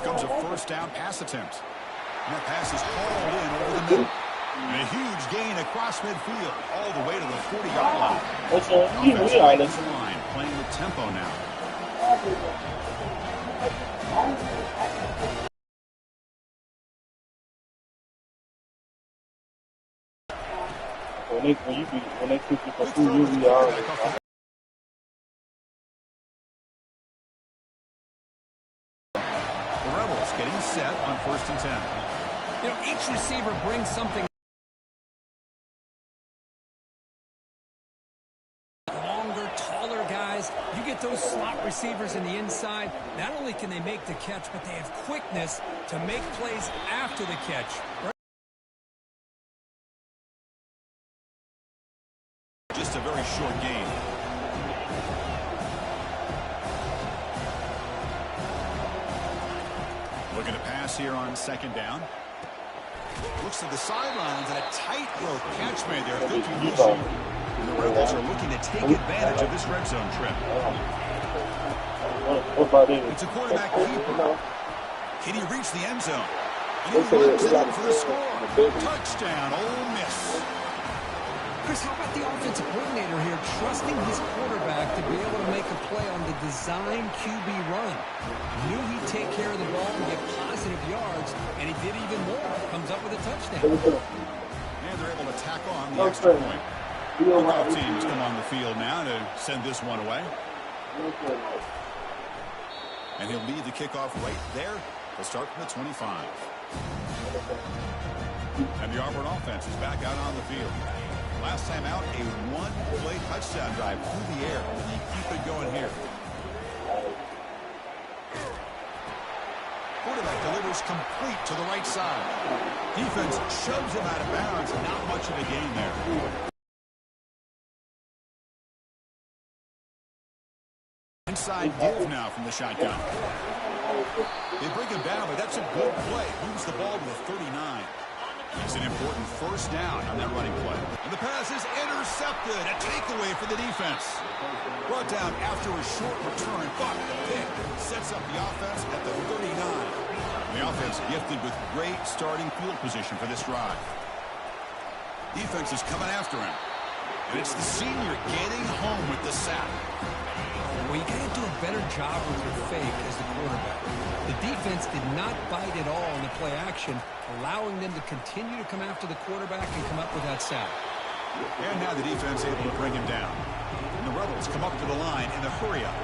comes a first down pass attempt. And that pass is hauled in over the middle. And a huge gain across midfield, all the way to the 40-yard line. Offensive right line, playing with tempo now. When they kick you for 2 years, you already. The Rebels getting set on 1st and 10. You know, each receiver brings something. Longer, taller guys. You get those slot receivers in the inside. Not only can they make the catch, but they have quickness to make plays after the catch. Just a very short gain. Looking to pass here on 2nd down. Looks to the sidelines and a tightrope catch made there. Good position. And the Rebels are looking to take advantage of this red zone trip. It's a quarterback keeper. Can he reach the end zone? And he runs it in for the score. Touchdown, Ole Miss. Chris, how about the offensive coordinator here trusting his quarterback to be able to make a play on the design QB run? Knew he'd take care of the ball and get positive yards, and he did even more. Comes up with a touchdown. And they're able to tack on the extra point. Both teams come on the field now to send this one away. And he'll lead the kickoff right there. He'll start from the 25. And the Auburn offense is back out on the field. Last time out, a one-play touchdown drive through the air. You keep it going here. Quarterback delivers complete to the right side. Defense shoves him out of bounds. Not much of a gain there. Inside give now from the shotgun. They bring him down, but that's a good play. Moves the ball to the 39. It's an important first down on that running play. And the pass is intercepted. A takeaway for the defense. Brought down after a short return. But the pick sets up the offense at the 39. The offense gifted with great starting field position for this drive. Defense is coming after him. And it's the senior getting home with the sack. Well, you got to do a better job with your fake as the quarterback. The defense did not bite at all in the play action, allowing them to continue to come after the quarterback and come up with that sack. And now the defense able to bring him down. And the Rebels come up to the line in a hurry-up.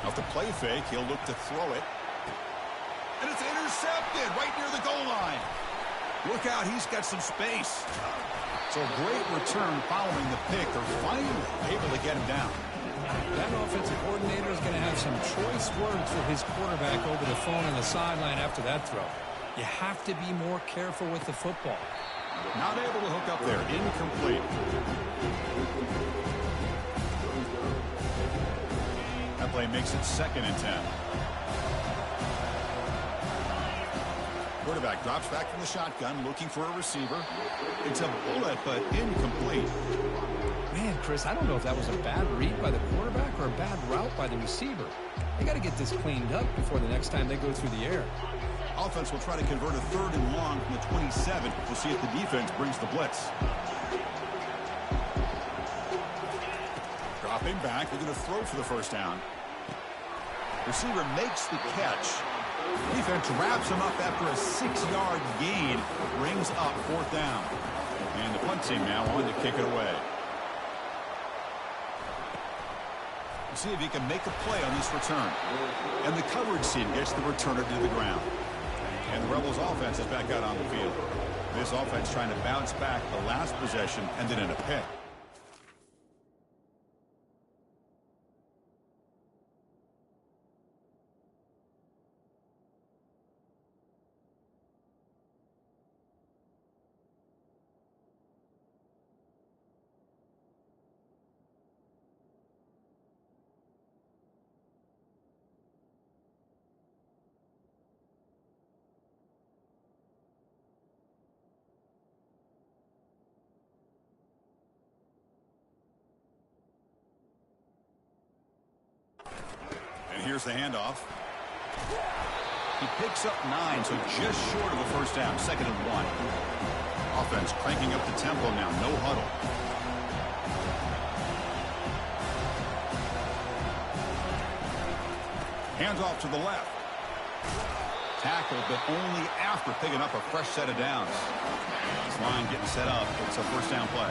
Off the play fake, he'll look to throw it. And it's intercepted right near the goal line. Look out, he's got some space. So a great return following the pick. They're finally able to get him down. That offensive coordinator is going to have some choice words for his quarterback over the phone on the sideline after that throw. You have to be more careful with the football. Not able to hook up there. Incomplete. That play makes it 2nd and 10. Quarterback drops back from the shotgun, looking for a receiver. It's a bullet, but incomplete. Man, Chris, I don't know if that was a bad read by the quarterback or a bad route by the receiver. They got to get this cleaned up before the next time they go through the air. Offense will try to convert a 3rd and long from the 27. We'll see if the defense brings the blitz. Dropping back, they're going to throw for the first down. Receiver makes the catch. Defense wraps him up after a 6-yard gain. Brings up 4th down. And the punt team now on to kick it away. We'll see if he can make a play on this return. And the coverage team gets the returner to the ground. And the Rebels offense is back out on the field. This offense trying to bounce back the last possession and then in a pick. here's the handoff. He picks up 9, so just short of a first down. 2nd and 1. Offense cranking up the tempo now. No huddle. Hands off to the left. Tackle, but only after picking up a fresh set of downs. This line getting set up. It's a first down play.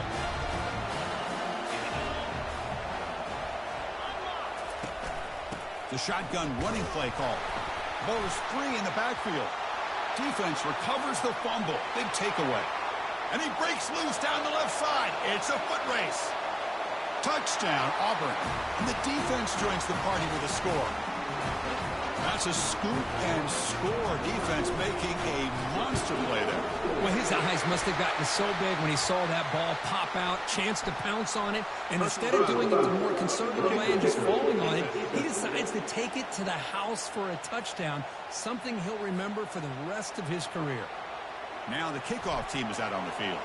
The shotgun running play call. Ball is free in the backfield. Defense recovers the fumble. Big takeaway. And he breaks loose down the left side. It's a foot race. Touchdown, Auburn. And the defense joins the party with a score. That's a scoop and score. Defense making a monster play there. Well, his eyes must have gotten so big when he saw that ball pop out, chance to pounce on it, and instead of doing it the more conservative way and just falling on it, he decides to take it to the house for a touchdown, something he'll remember for the rest of his career. Now the kickoff team is out on the field.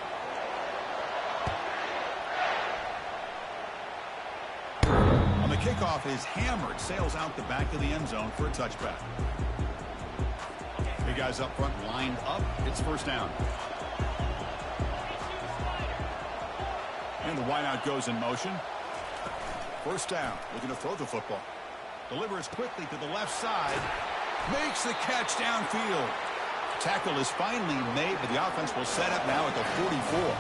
The kickoff is hammered, sails out the back of the end zone for a touchback. Big guys up front lined up. It's first down. And the wideout goes in motion. First down. Looking to throw the football. Delivers quickly to the left side. Makes the catch downfield. Tackle is finally made, but the offense will set up now at the 44.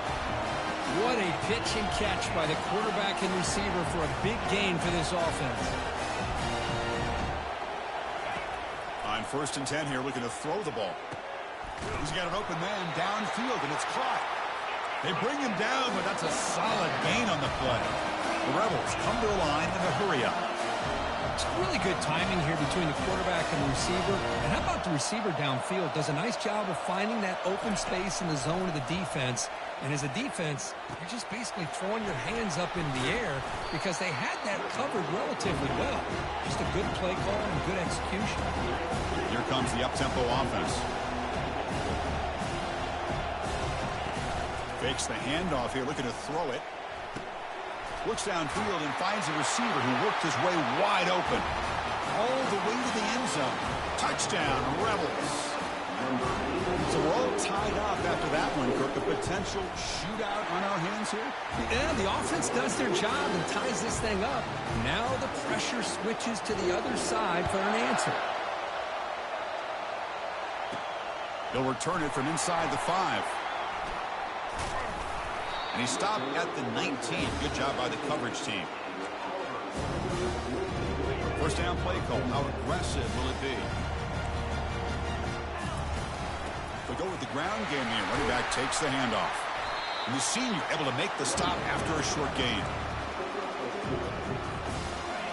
What a pitch and catch by the quarterback and receiver for a big gain for this offense. On 1st and 10 here, looking to throw the ball. He's got an open man downfield, and it's caught. They bring him down, but that's a solid gain on the play. The Rebels come to the line in a hurry-up. It's really good timing here between the quarterback and the receiver. And how about the receiver downfield? Does a nice job of finding that open space in the zone of the defense. And as a defense, you're just basically throwing your hands up in the air because they had that covered relatively well. Just a good play call and good execution. Here comes the up-tempo offense. Fakes the handoff here, looking to throw it. Looks downfield and finds a receiver who worked his way wide open. All the way to the end zone. Touchdown, Rebels. So we're all tied up after that one, Kirk. A potential shootout on our hands here? Yeah, the offense does their job and ties this thing up. Now the pressure switches to the other side for an answer. They'll return it from inside the 5. And he stopped at the 19. Good job by the coverage team. First down play call. How aggressive will it be? They'll go with the ground game here. Running back takes the handoff. And the senior able to make the stop after a short gain.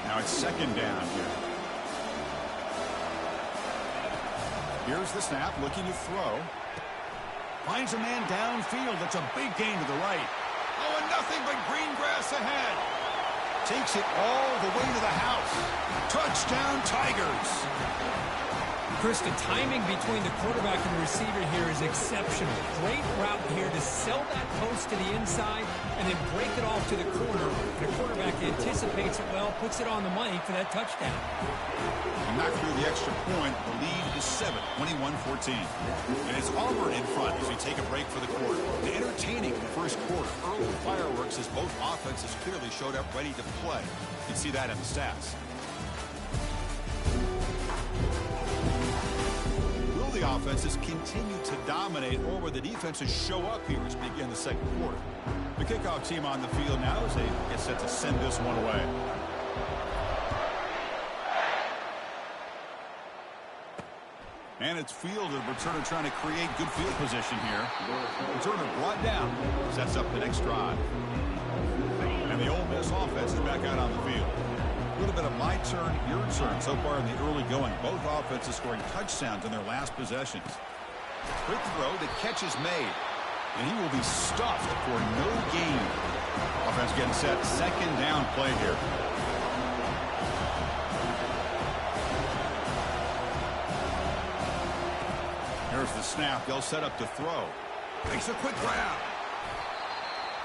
Now it's 2nd down here. Here's the snap, looking to throw. Finds a man downfield. That's a big gain to the right. Oh, and nothing but green grass ahead. Takes it all the way to the house. Touchdown, Tigers. Chris, the timing between the quarterback and the receiver here is exceptional. Great route here to sell that post to the inside and then break it off to the corner. The quarterback anticipates it well, puts it on the money for that touchdown. Knock through the extra point. The lead is 7, 21-14. And it's Auburn in front as we take a break for the quarter. Entertaining in the first quarter. Early fireworks as both offenses clearly showed up ready to play. You can see that in the stats. Will the offenses continue to dominate, or will the defenses show up here as we begin the second quarter? The kickoff team on the field now as they get set to send this one away. And it's field, the returner trying to create good field position here. Returner brought down, sets up the next drive. And the Ole Miss offense is back out on the field. A little bit of my turn, your turn so far in the early going. Both offenses scoring touchdowns in their last possessions. Quick throw, the catch is made. And he will be stuffed for no gain. Offense getting set, 2nd down play here. Here's the snap. They'll set up to throw. Makes a quick grab.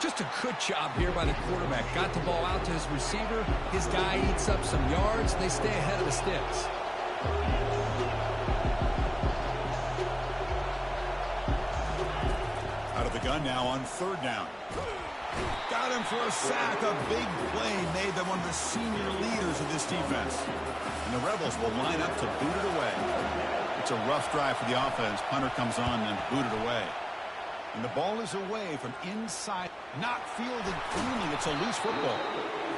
Just a good job here by the quarterback. Got the ball out to his receiver. His guy eats up some yards. They stay ahead of the sticks. Out of the gun now on 3rd down. Got him for a sack. A big play made by one of the senior leaders of this defense. And the Rebels will line up to boot it away. It's a rough drive for the offense. Punter comes on and booted away. And the ball is away from inside. Not fielded cleanly. It's a loose football.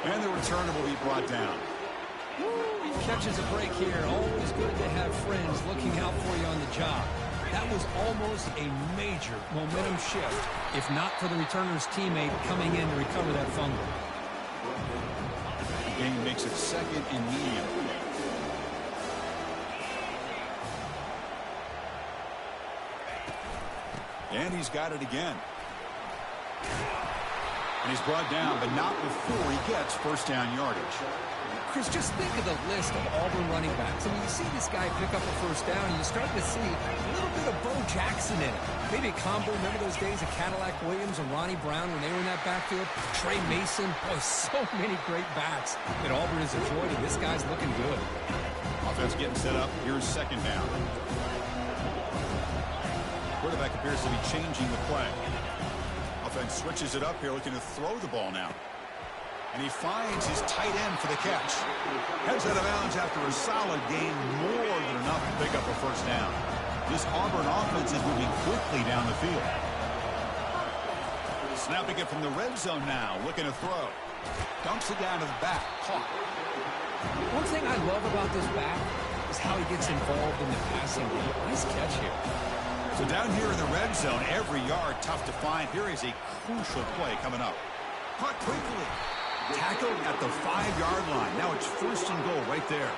And the returner will be brought down. Catches a break here. Always good to have friends looking out for you on the job. That was almost a major momentum shift, if not for the returner's teammate coming in to recover that fumble. The game makes it 2nd and medium. And he's got it again. And he's brought down, but not before he gets 1st down yardage. Chris, just think of the list of Auburn running backs. I mean, you see this guy pick up a 1st down, and you start to see a little bit of Bo Jackson in it. Maybe a combo. Remember those days of Cadillac Williams and Ronnie Brown when they were in that backfield? Trey Mason. Boy, so many great backs that Auburn has enjoyed, and this guy's looking good. Offense getting set up. Here's 2nd down. Quarterback appears to be changing the play. Offense switches it up here, looking to throw the ball now. And he finds his tight end for the catch. Heads out of bounds after a solid gain, more than enough to pick up a 1st down. This Auburn offense is moving quickly down the field. Snapping it from the red zone now, looking to throw. Dumps it down to the back, caught. One thing I love about this back is how he gets involved in the passing game. Nice catch here. So down here in the red zone, every yard tough to find. Here is a crucial play coming up. Caught quickly. Tackled at the 5-yard line. Now it's 1st and goal right there.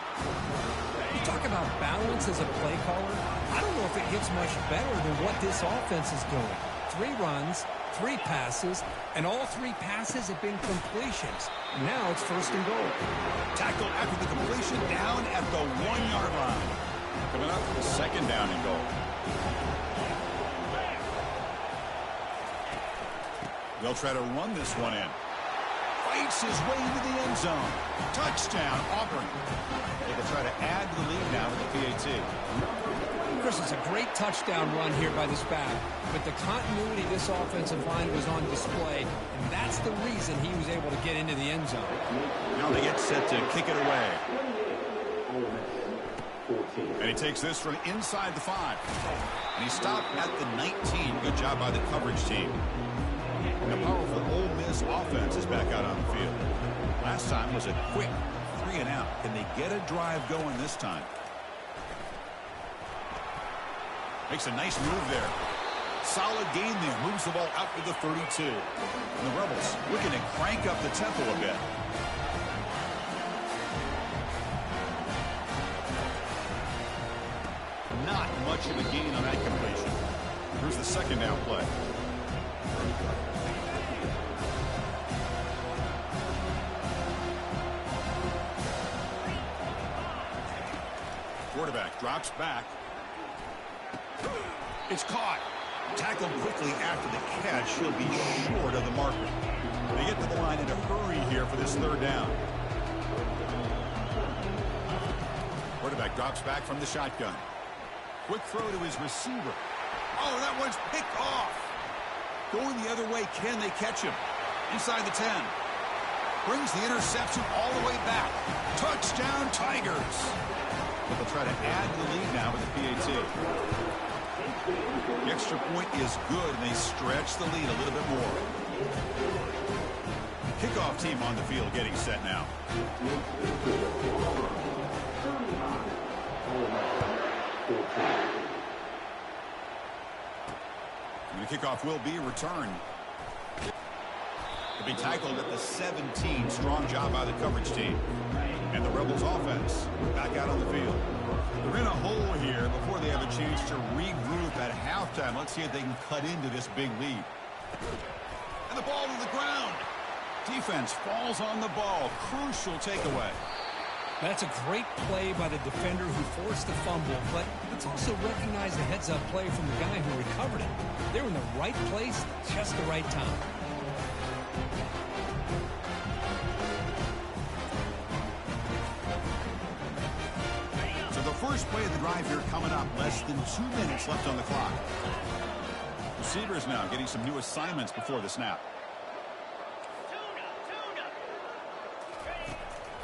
You talk about balance as a play caller. I don't know if it gets much better than what this offense is doing. 3 runs, 3 passes, and all 3 passes have been completions. Now it's 1st and goal. Tackled after the completion down at the 1-yard line. Coming up, 2nd down and goal. They'll try to run this one in. Fights his way into the end zone. Touchdown, Auburn. They will try to add to the lead now with the PAT. Chris, it's a great touchdown run here by this back, but the continuity of this offensive line was on display, and that's the reason he was able to get into the end zone. Now they get set to kick it away. And he takes this from inside the 5. And he stopped at the 19. Good job by the coverage team. The powerful Ole Miss offense is back out on the field. Last time was a quick 3-and-out. Can they get a drive going this time? Makes a nice move there. Solid gain there. Moves the ball out to the 32. And the Rebels looking to crank up the tempo a bit. Not much of a gain on that completion. Here's the 2nd down play. Quarterback drops back. It's caught. Tackled quickly after the catch. He'll be short of the marker. They get to the line in a hurry here for this 3rd down. Quarterback drops back from the shotgun. Quick throw to his receiver. Oh, that one's picked off. Going the other way. Can they catch him? Inside the 10. Brings the interception all the way back. Touchdown, Tigers. But they'll try to add the lead now with the PAT. The extra point is good, and they stretch the lead a little bit more. Kickoff team on the field getting set now. And the kickoff will be returned. To be tackled at the 17. Strong job by the coverage team. And the Rebels offense back out on the field. They're in a hole here before they have a chance to regroup at halftime. Let's see if they can cut into this big lead. And the ball to the ground. Defense falls on the ball. Crucial takeaway. That's a great play by the defender who forced the fumble, but let's also recognize the heads-up play from the guy who recovered it. They were in the right place, just the right time. So the first play of the drive here coming up. Less than 2 minutes left on the clock. Receivers now getting some new assignments before the snap.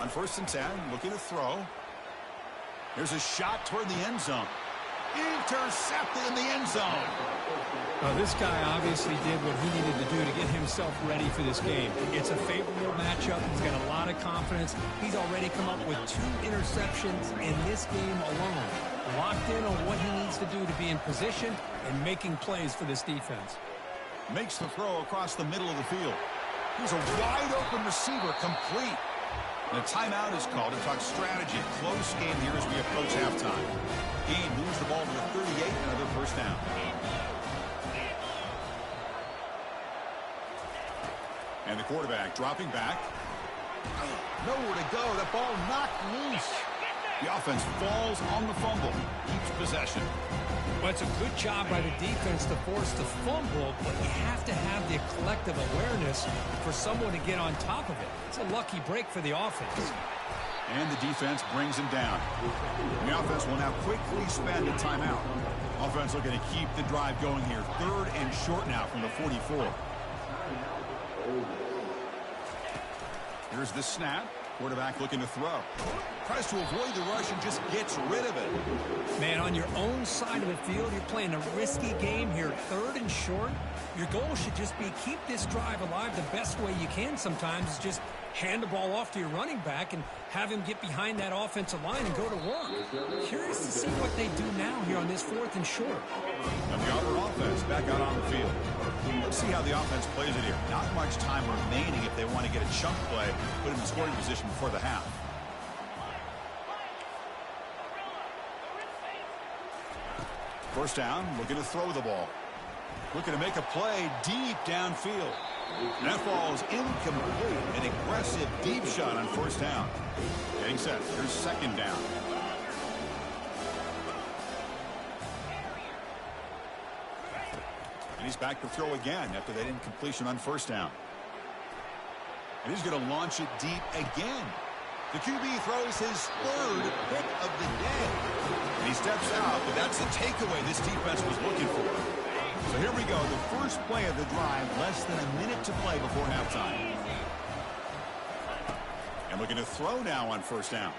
On 1st and 10, looking to throw. Here's a shot toward the end zone. Intercepted in the end zone. This guy obviously did what he needed to do to get himself ready for this game. It's a favorable matchup. He's got a lot of confidence. He's already come up with 2 interceptions in this game alone. Locked in on what he needs to do to be in position and making plays for this defense. Makes the throw across the middle of the field. Here's a wide open receiver, complete. And a timeout is called to talk strategy. Close game here as we approach halftime. Gain moves the ball to the 38, another first down. And the quarterback dropping back. Nowhere to go. The ball knocked loose. The offense falls on the fumble. Keeps possession. Well, it's a good job by the defense to force the fumble, but you have to have the collective awareness for someone to get on top of it. It's a lucky break for the offense. And the defense brings him down. The offense will now quickly spend a timeout. Offense looking to keep the drive going here. 3rd and short now from the 44. Here's the snap. Quarterback looking to throw. Tries to avoid the rush and just gets rid of it. Man, on your own side of the field, you're playing a risky game here. 3rd and short. Your goal should just be keep this drive alive the best way you can sometimes is just hand the ball off to your running back and have him get behind that offensive line and go to work. Curious to see what they do now here on this 4th and short. And the Auburn offense back out on the field. Let's see how the offense plays it here. Not much time remaining if they want to get a chunk play, put him in scoring position before the half. First down, looking to throw the ball. Looking to make a play deep downfield. And that falls incomplete. An aggressive deep shot on 1st down. Getting set. Here's 2nd down. And he's back to throw again after that incompletion on 1st down. And he's going to launch it deep again. The QB throws his 3rd pick of the day. And he steps out, but that's the takeaway this defense was looking for. So here we go, the first play of the drive, less than a minute to play before halftime. And looking to throw now on 1st down.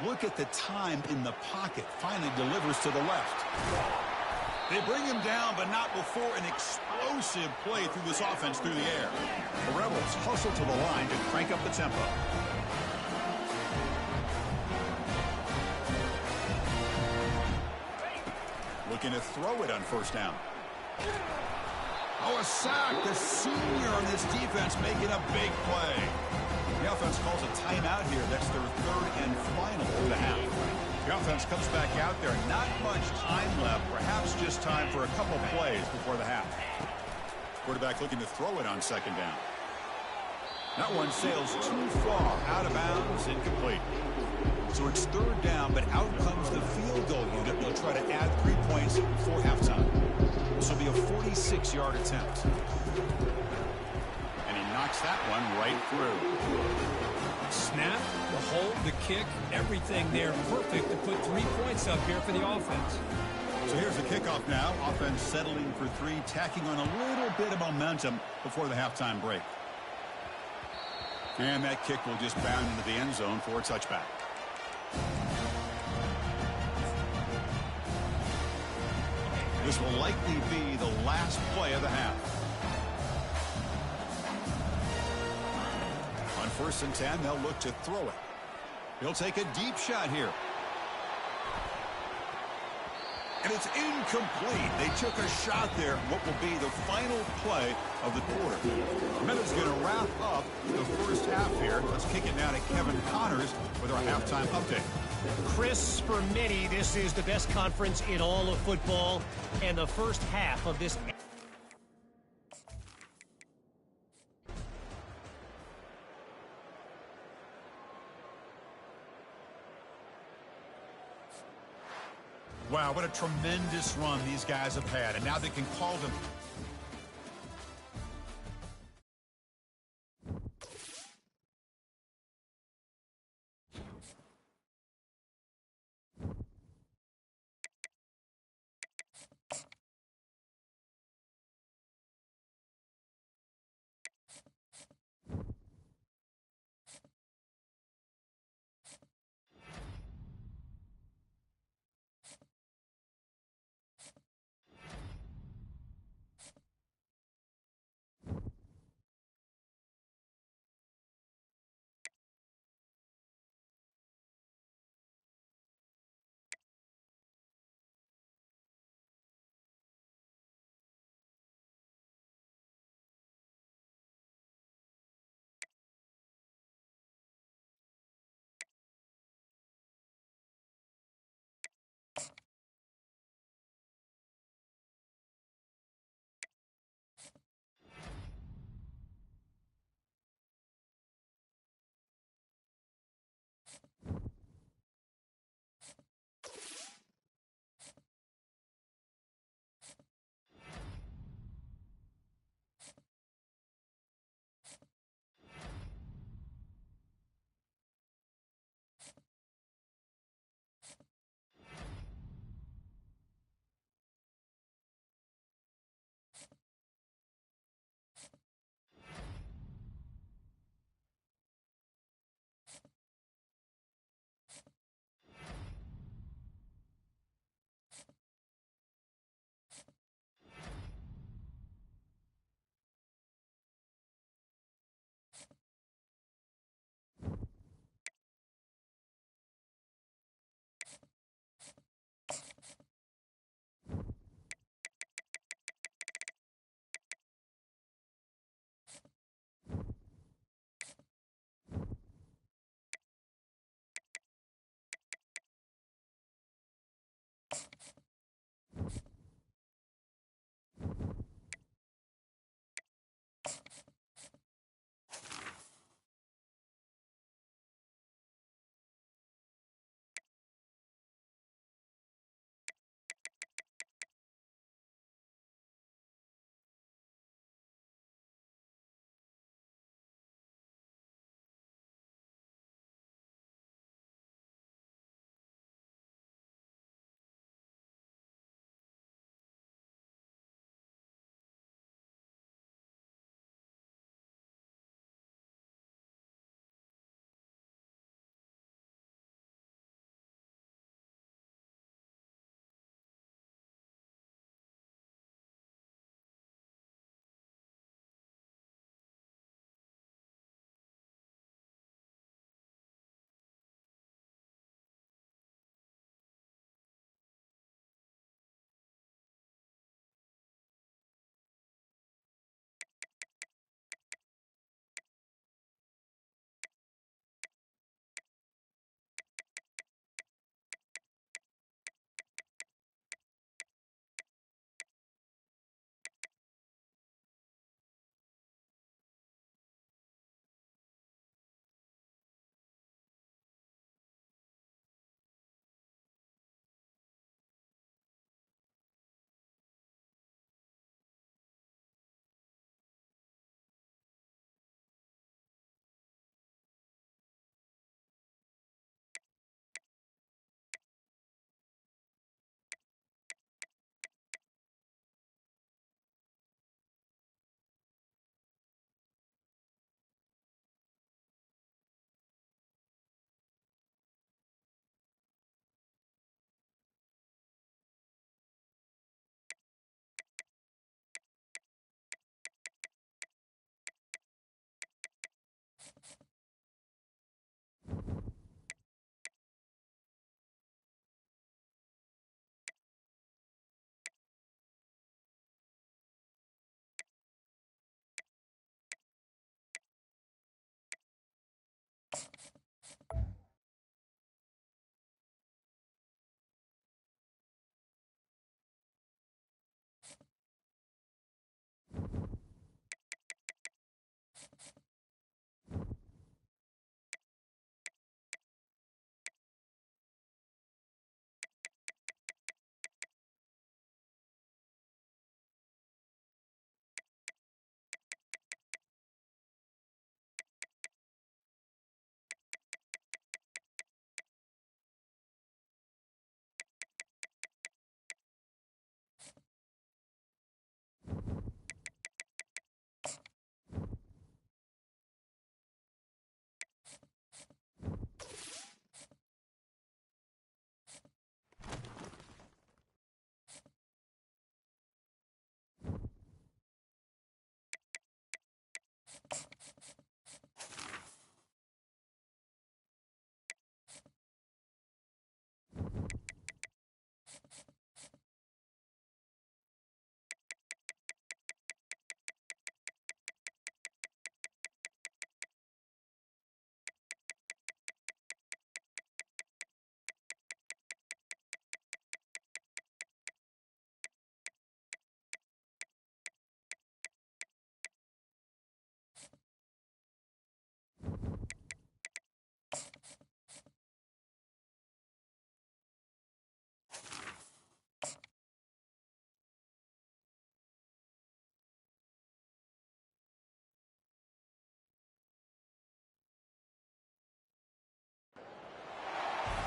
Look at the time in the pocket. Finally delivers to the left. They bring him down, but not before an explosive play through this offense through the air. The Rebels hustle to the line to crank up the tempo. Looking to throw it on 1st down. Oh, a sack. The senior on this defense making a big play. The offense calls a timeout here. That's their 3rd and final of the half. The offense comes back out there. Not much time left. Perhaps just time for a couple plays before the half. Quarterback looking to throw it on 2nd down. That one sails too far. Out of bounds. Incomplete. So it's 3rd down, but out comes the field goal unit. They'll try to add 3 points before halftime. This will be a 46-yard attempt. And he knocks that one right through. Snap, the hold, the kick, everything there perfect to put 3 points up here for the offense. So here's the kickoff now. Offense settling for 3, tacking on a little bit of momentum before the halftime break. And that kick will just bound into the end zone for a touchback. This will likely be the last play of the half. On 1st and 10, they'll look to throw it. He'll take a deep shot here. And it's incomplete. They took a shot there. What will be the final play of the quarter. Meta's going to wrap up the first half here. Let's kick it now to Kevin Connors with our halftime update. Chris, for many, this is the best conference in all of football, and the first half of this. Wow, what a tremendous run these guys have had, and now they can call them.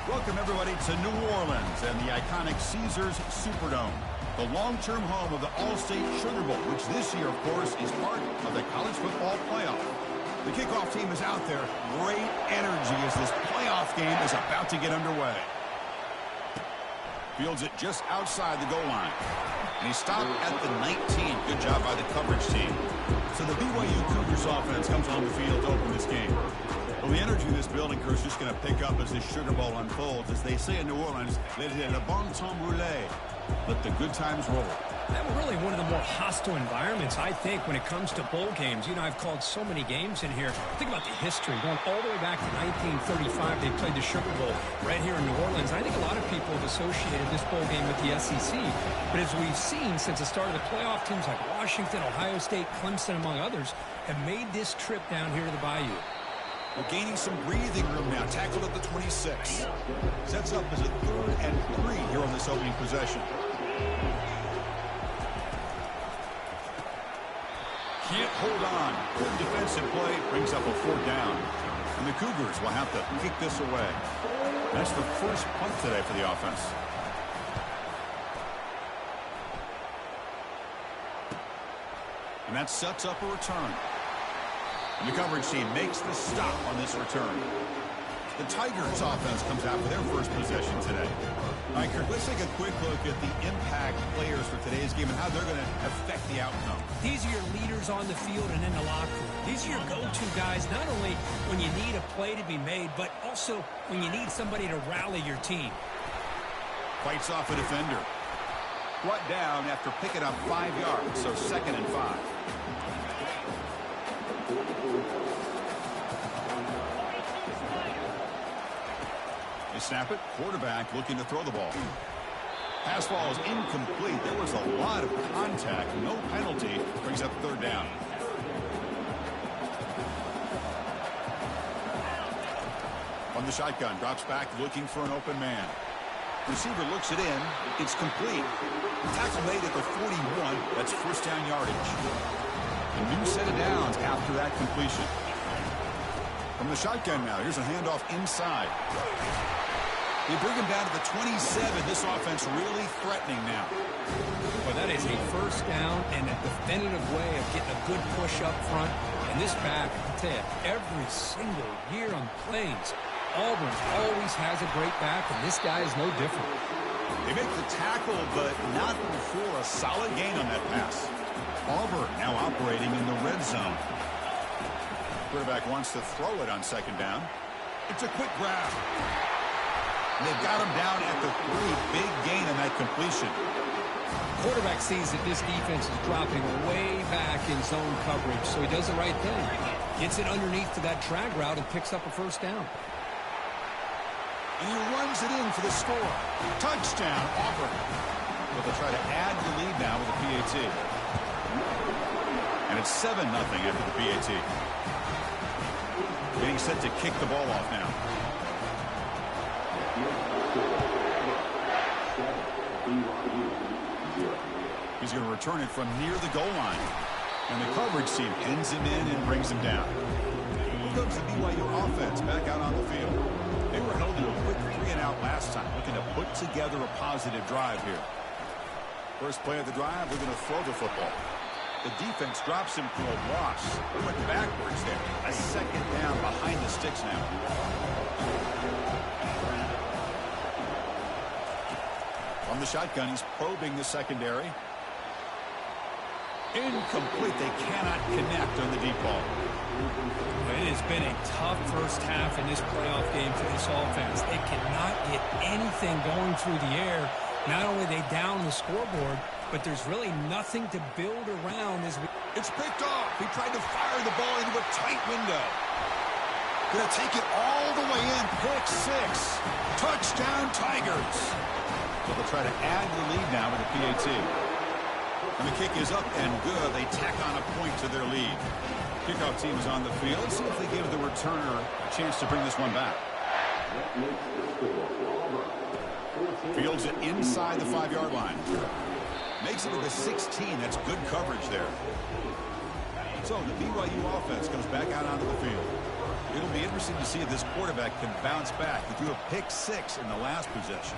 Welcome, everybody, to New Orleans and the iconic Caesars Superdome, the long-term home of the All-State Sugar Bowl, which this year, of course, is part of the college football playoff. The kickoff team is out there. Great energy as this playoff game is about to get underway. Fields it just outside the goal line. And he stopped at the 19. Good job by the coverage team. So the BYU Cougars offense comes on the field to open this game. Well, the energy of this building crew is just going to pick up as this Sugar Bowl unfolds. As they say in New Orleans, let le bon temps rouler. Let the good times roll. That was really one of the more hostile environments, I think, when it comes to bowl games. You know, I've called so many games in here. Think about the history. Going all the way back to 1935, they played the Sugar Bowl right here in New Orleans. I think a lot of people have associated this bowl game with the SEC. But as we've seen since the start of the playoff, teams like Washington, Ohio State, Clemson, among others, have made this trip down here to the Bayou. We're gaining some breathing room now. Tackled at the 26. Sets up as a 3rd and 3 here on this opening possession. Can't hold on. Good defensive play. Brings up a 4th down. And the Cougars will have to kick this away. That's the first punt today for the offense. And that sets up a return. And the coverage team makes the stop on this return. The Tigers offense comes out for their first possession today. All right, Kirk, let's take a quick look at the impact players for today's game and how they're going to affect the outcome. These are your leaders on the field and in the locker room. These are your go-to guys, not only when you need a play to be made, but also when you need somebody to rally your team. Fights off a defender. Brought down after picking up 5 yards, so 2nd and 5. They snap it. Quarterback looking to throw the ball. Pass ball is incomplete. There was a lot of contact. No penalty. Brings up 3rd down. From the shotgun. Drops back looking for an open man. Receiver looks it in. It's complete. Tackle made at the 41. That's 1st down yardage. A new set of downs after that completion. From the shotgun now. Here's a handoff inside. They bring him down to the 27. This offense really threatening now. Well, that is a 1st down and a definitive way of getting a good push up front. And this back, I tell you, every single year on plains, Auburn always has a great back, and this guy is no different. They make the tackle, but not before a solid gain on that pass. Auburn now operating in the red zone. Quarterback wants to throw it on 2nd down. It's a quick grab. They've got him down at the 3. Big gain on that completion. Quarterback sees that this defense is dropping way back in zone coverage, so he does the right thing. Gets it underneath to that drag route and picks up a 1st down. And he runs it in for the score. Touchdown, Auburn. But they'll try to add the lead now with a PAT. And it's 7-0 after the PAT. Getting set to kick the ball off now. He's going to return it from near the goal line. And the coverage team pins him in and brings him down. Here comes the BYU offense back out on the field. They were held in a quick 3-and-out last time, looking to put together a positive drive here. First play of the drive, they're going to throw the football. The defense drops him for a loss. They went backwards there. A 2nd down behind the sticks now. From the shotgun, he's probing the secondary. Incomplete. They cannot connect on the deep ball. It has been a tough 1st half in this playoff game for this offense. They cannot get anything going through the air. Not only they down the scoreboard, but there's really nothing to build around. It's picked off. He tried to fire the ball into a tight window. Going to take it all the way in. Pick 6. Touchdown, Tigers. So they'll try to add the lead now with a PAT. And the kick is up and good. They tack on a point to their lead. Kickoff team is on the field. Let's see if they give the returner a chance to bring this one back. Fields it inside the 5-yard line. Makes it to the 16. That's good coverage there. So the BYU offense comes back out onto the field. It'll be interesting interesting to see if this quarterback can bounce back. He threw a pick-6 in the last possession.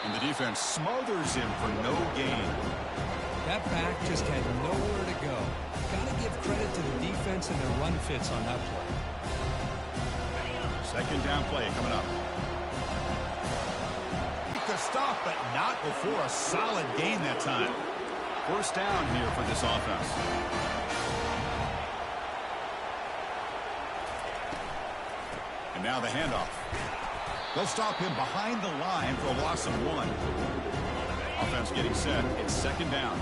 And the defense smothers him for no gain. That back just had nowhere to go. Got to give credit to the defense and their run fits on that play. Second down play coming up. To stop, but not before a solid gain that time. First down here for this offense. And now the handoff. They'll stop him behind the line for a loss of 1. Offense getting set. It's second down.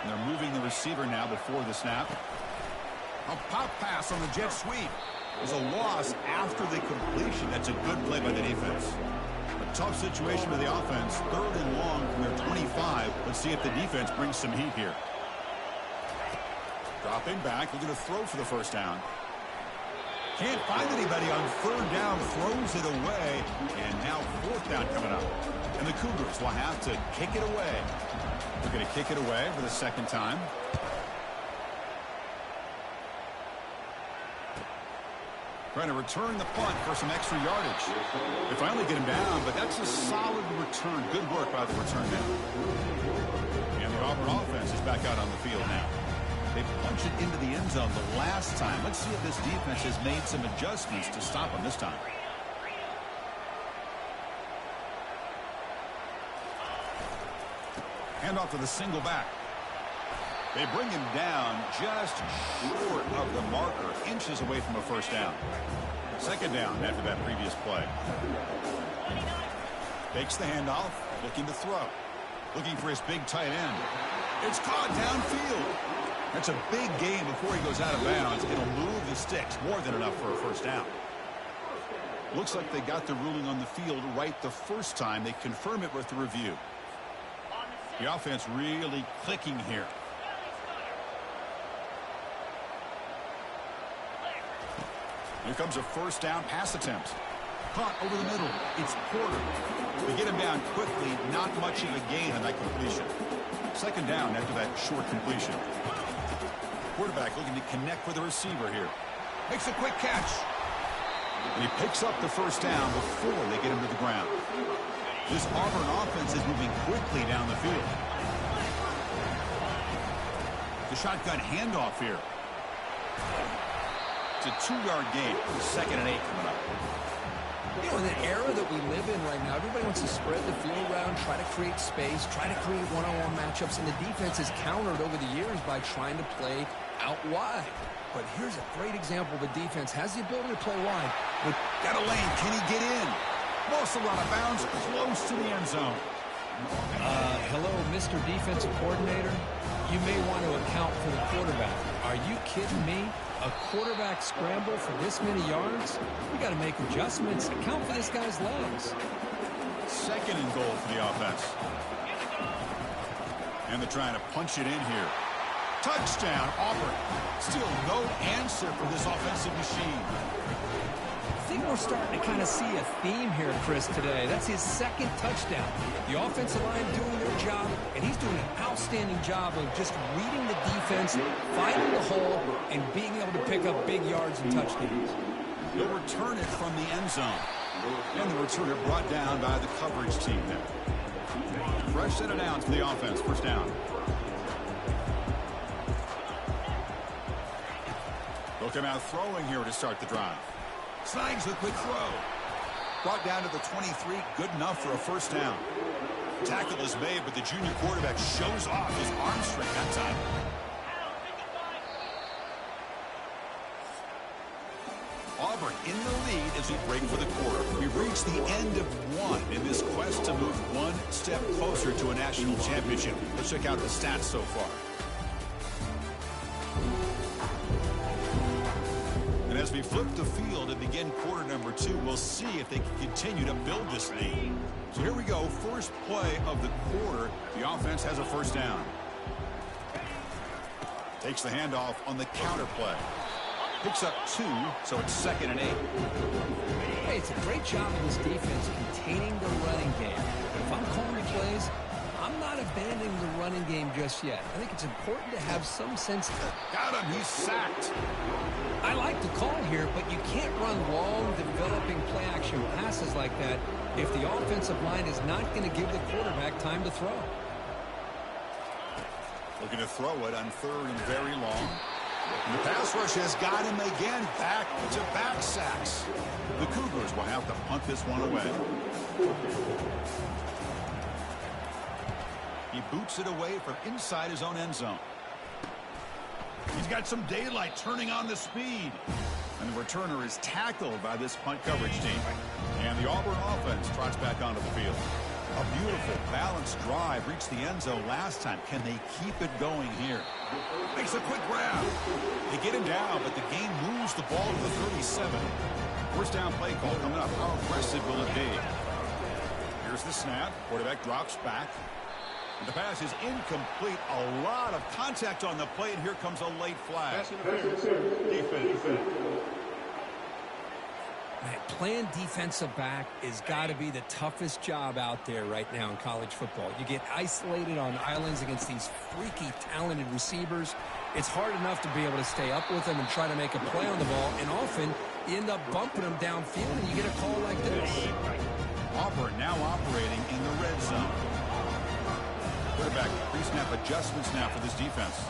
And they're moving the receiver now before the snap. A pop pass on the jet sweep. There's a loss after the completion. That's a good play by the defense. A tough situation for the offense. 3rd and long from their 25. Let's see if the defense brings some heat here. Dropping back. Looking to throw for the first down. Can't find anybody on 3rd down. Throws it away. And now 4th down coming up. And the Cougars will have to kick it away. They're going to kick it away for the second time. Trying to return the punt for some extra yardage. They finally get him down, but that's a solid return. Good work by the return man. And the Auburn offense is back out on the field now. They punched it into the end zone the last time. Let's see if this defense has made some adjustments to stop them this time. Handoff to the single back. They bring him down just short of the marker, inches away from a first down. Second down after that previous play. Takes the handoff, looking to throw. Looking for his big tight end. It's caught downfield. That's a big gain before he goes out of bounds. It'll move the sticks, more than enough for a first down. Looks like they got the ruling on the field right the first time. They confirm it with the review. The offense really clicking here. Here comes a first down pass attempt. Caught over the middle. It's Porter. They get him down quickly. Not much of a gain on that completion. Second down after that short completion. Quarterback looking to connect with the receiver here. Makes a quick catch. And he picks up the first down before they get him to the ground. This Auburn offense is moving quickly down the field. The shotgun handoff here. It's a 2-yard gain. 2nd and 8 coming up. You know, in the era that we live in right now, everybody wants to spread the field around, try to create space, try to create one-on-one matchups, and the defense has countered over the years by trying to play out wide. But here's a great example. The defense has the ability to play wide. But got a lane. Can he get in? Also out of bounds, close to the end zone. Hello, Mr. Defensive Coordinator. You may want to account for the quarterback. Are you kidding me? A quarterback scramble for this many yards? We got to make adjustments. Account for this guy's legs. 2nd and goal for the offense. And they're trying to punch it in here. Touchdown, Auburn. Still no answer for this offensive machine. I think we're starting to kind of see a theme here, Chris, today. That's his 2nd touchdown. The offensive line doing their job, and he's doing an outstanding job of just reading the defense, finding the hole, and being able to pick up big yards and touchdowns. They'll return it from the end zone. And the returner brought down by the coverage team there. Fresh set of downs for the offense. First down. They'll come out throwing here to start the drive. Snags the quick throw. Brought down to the 23. Good enough for a first down. Tackle is made, but the junior quarterback shows off his arm strength that time. Auburn in the lead as we break for the quarter. We've reached the end of one in this quest to move one step closer to a national championship. Let's check out the stats so far. And as we flip the field and begin quarter number 2, we'll see if they can continue to build this lead. So here we go. First play of the quarter. The offense has a first down. Takes the handoff on the counter play. Picks up 2, so it's 2nd and 8. Hey, it's a great job of this defense containing the running game. But if I'm calling the plays, I'm not abandoning the running game just yet. I think it's important to have some sense of it. Got him. He's sacked. I like the call here, but you can't run long, developing play-action passes like that if the offensive line is not going to give the quarterback time to throw. Looking to throw it on 3rd and very long. And the pass rush has got him again. Back-to-back sacks. The Cougars will have to punt this one away. He boots it away from inside his own end zone. He's got some daylight turning on the speed. And the returner is tackled by this punt coverage team. And the Auburn offense trots back onto the field. A beautiful, balanced drive reached the end zone last time. Can they keep it going here? Makes a quick grab. They get him down, but the game moves the ball to the 37. First down play call coming up. How aggressive will it be? Here's the snap. Quarterback drops back. And the pass is incomplete. A lot of contact on the play, and here comes a late flag. Defense. Man, playing defensive back has got to be the toughest job out there right now in college football. You get isolated on islands against these freaky, talented receivers. It's hard enough to be able to stay up with them and try to make a play on the ball, and often you end up bumping them downfield, and you get a call like this. Auburn now operating in the red zone. Quarterback pre-snap adjustments now for this defense.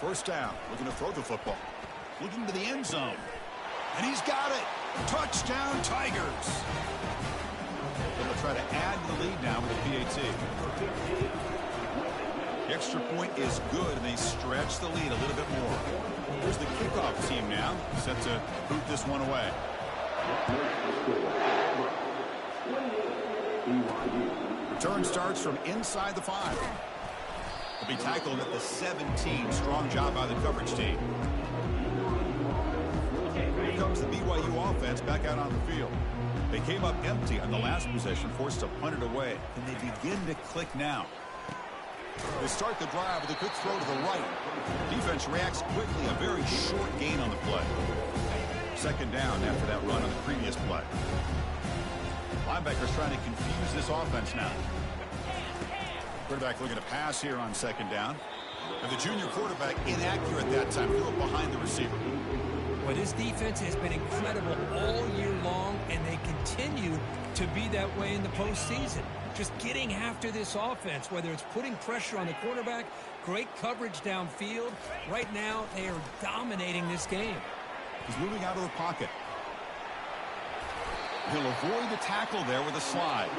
First down, looking to throw the football. Looking to the end zone. And he's got it. Touchdown, Tigers. They'll try to add the lead now with the PAT. The extra point is good, and they stretch the lead a little bit more. Here's the kickoff team now, set to boot this one away. Return starts from inside the 5. Will be tackled at the 17. Strong job by the coverage team. Here comes the BYU offense back out on the field. They came up empty on the last possession, forced to punt it away, and they begin to click now. They start the drive with a quick throw to the right. Defense reacts quickly, a very short gain on the play. Second down after that run on the previous play. Linebackers trying to confuse this offense now. Quarterback looking to pass here on second down. And the junior quarterback inaccurate that time. Threw it behind the receiver. But his defense has been incredible all year long, and they continue to be that way in the postseason. Just getting after this offense, whether it's putting pressure on the quarterback, great coverage downfield. Right now, they are dominating this game. He's moving out of the pocket. He'll avoid the tackle there with a slide.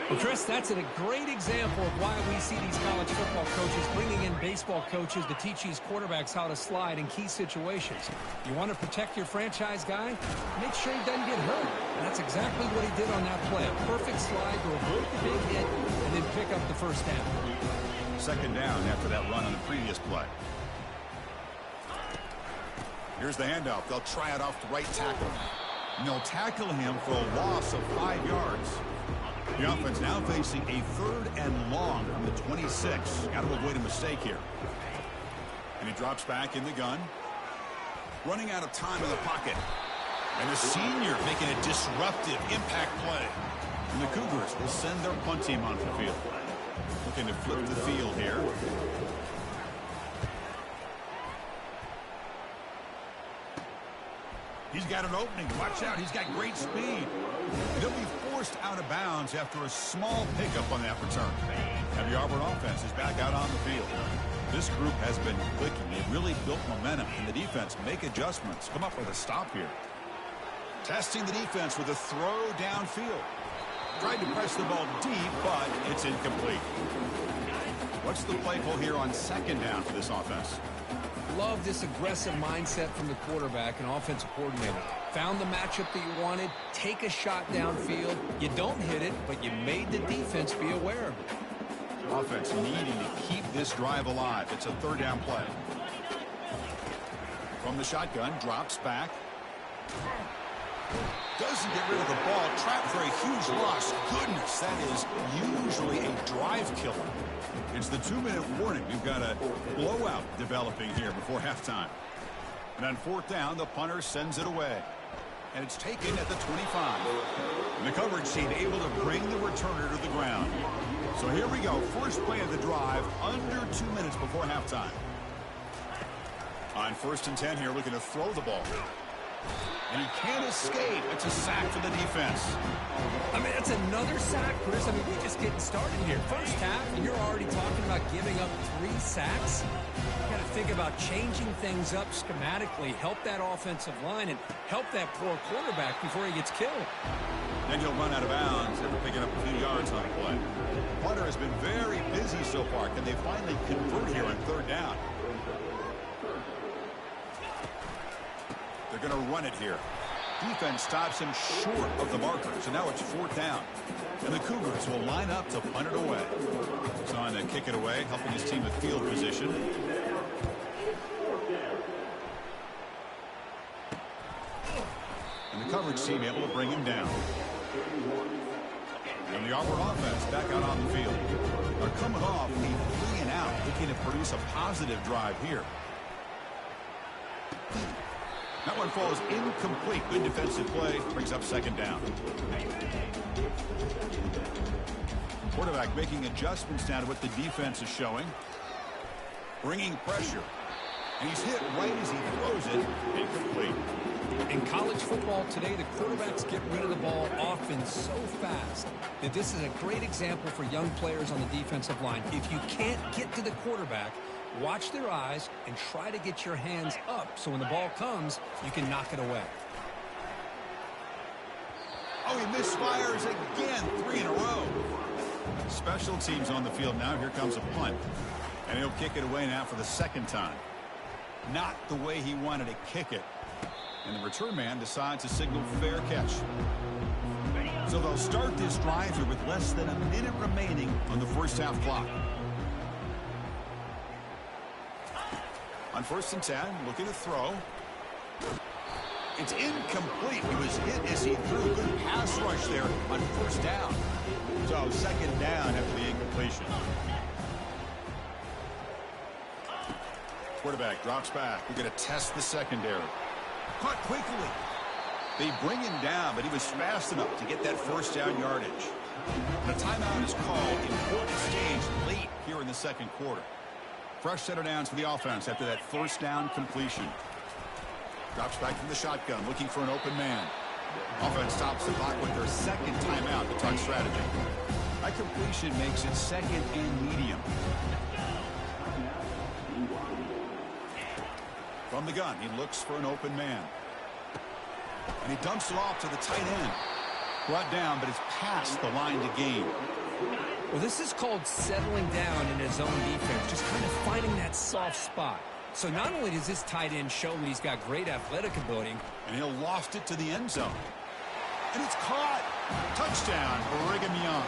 Well, Chris, that's a great example of why we see these college football coaches bringing in baseball coaches to teach these quarterbacks how to slide in key situations. You want to protect your franchise guy? Make sure he doesn't get hurt. And that's exactly what he did on that play. A perfect slide to avoid the big hit and then pick up the first down. Second down after that run on the previous play. Here's the handoff. They'll try it off the right tackle. And they'll tackle him for a loss of 5 yards. The offense now facing a 3rd and long from the 26. Got to avoid a mistake here. And he drops back in the gun. Running out of time in the pocket. And the senior making a disruptive impact play. And the Cougars will send their punt team onto the field. Looking to flip the field here. He's got an opening. Watch out. He's got great speed. They'll be forced out of bounds after a small pickup on that return. And the Auburn offense is back out on the field. This group has been clicking. They really built momentum. And the defense make adjustments. Come up with a stop here. Testing the defense with a throw downfield. Tried to press the ball deep, but it's incomplete. What's the play call here on second down for this offense? Love this aggressive mindset from the quarterback and offensive coordinator. Found the matchup that you wanted, take a shot downfield. You don't hit it, but you made the defense be aware of it. Offense needing to keep this drive alive. It's a 3rd down play. From the shotgun, drops back. Doesn't get rid of the ball. Trapped for a huge loss. Goodness, that is usually a drive killer. It's the 2-minute warning. We've got a blowout developing here before halftime. And on fourth down, the punter sends it away. And it's taken at the 25. And the coverage team able to bring the returner to the ground. So here we go. First play of the drive, under 2 minutes before halftime. On first and 10 here, looking to throw the ball. And he can't escape. It's a sack for the defense. I mean, that's another sack, Chris. I mean, we're just getting started here. First half, and you're already talking about giving up 3 sacks. You got to think about changing things up schematically, help that offensive line, and help that poor quarterback before he gets killed. Then he'll run out of bounds after picking up a few yards on the play. Punter has been very busy so far. Can they finally convert here on third down? They're going to run it here. Defense stops him short of the marker, so now it's fourth down. And the Cougars will line up to punt it away. He's on to kick it away, helping his team with field position. And the coverage team able to bring him down. And the Auburn offense back out on the field. They're coming off a 3-and-out, looking to produce a positive drive here. That one falls incomplete. Good defensive play. Brings up second down. Quarterback making adjustments now to what the defense is showing. Bringing pressure. And he's hit right as he throws it. Incomplete. In college football today, the quarterbacks get rid of the ball often so fast that this is a great example for young players on the defensive line. If you can't get to the quarterback, watch their eyes and try to get your hands up so when the ball comes, you can knock it away. Oh, he misfires again, 3 in a row. Special teams on the field now. Here comes a punt. And he'll kick it away now for the second time. Not the way he wanted to kick it. And the return man decides to signal fair catch. So they'll start this drive here with less than a minute remaining on the first half clock. On first and 10, looking to throw. It's incomplete. He was hit as he threw. Good pass rush there on first down. So second down after the incompletion. Quarterback drops back. We're going to test the secondary. Caught quickly. They bring him down, but he was fast enough to get that first down yardage. And a timeout is called. Important stage late here in the second quarter. Fresh set of downs for the offense after that first down completion. Drops back from the shotgun, looking for an open man. Offense stops the clock with their second timeout to talk strategy. That completion makes it second and medium. From the gun, he looks for an open man. And he dumps it off to the tight end. Brought down, but it's past the line to gain. Well, this is called settling down in his own defense, just kind of finding that soft spot. So not only does this tight end show that he's got great athletic ability, and he'll loft it to the end zone. And it's caught. Touchdown, Brigham Young.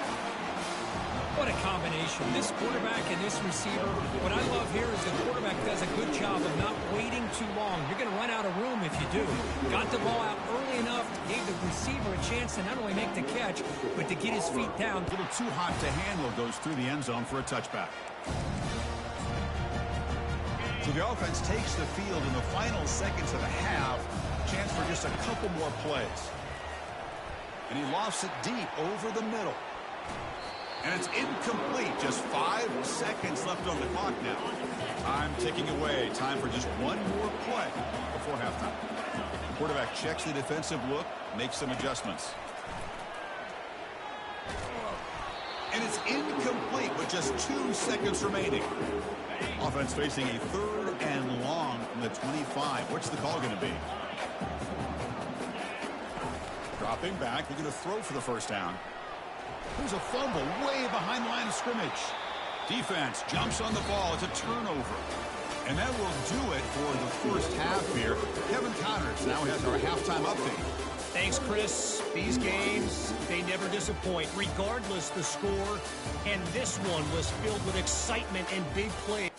what a combination. This quarterback and this receiver, what I love here is the quarterback does a good job of not waiting too long. You're going to run out of room if you do. Got the ball out early enough, gave the receiver a chance to not only make the catch, but to get his feet down. A little too hot to handle, goes through the end zone for a touchback. So the offense takes the field in the final seconds of the half. Chance for just a couple more plays. And he lofts it deep over the middle. And it's incomplete. Just 5 seconds left on the clock now. Time ticking away. Time for just one more play before halftime. Quarterback checks the defensive look, makes some adjustments. And it's incomplete with just 2 seconds remaining. Offense facing a 3rd and long from the 25. What's the call going to be? Dropping back. They're going to throw for the first down. There's a fumble way behind the line of scrimmage. Defense jumps on the ball. It's a turnover. And that will do it for the first half here. Kevin Connors now has our halftime update. Thanks, Chris. These games, they never disappoint, regardless the score. And this one was filled with excitement and big plays.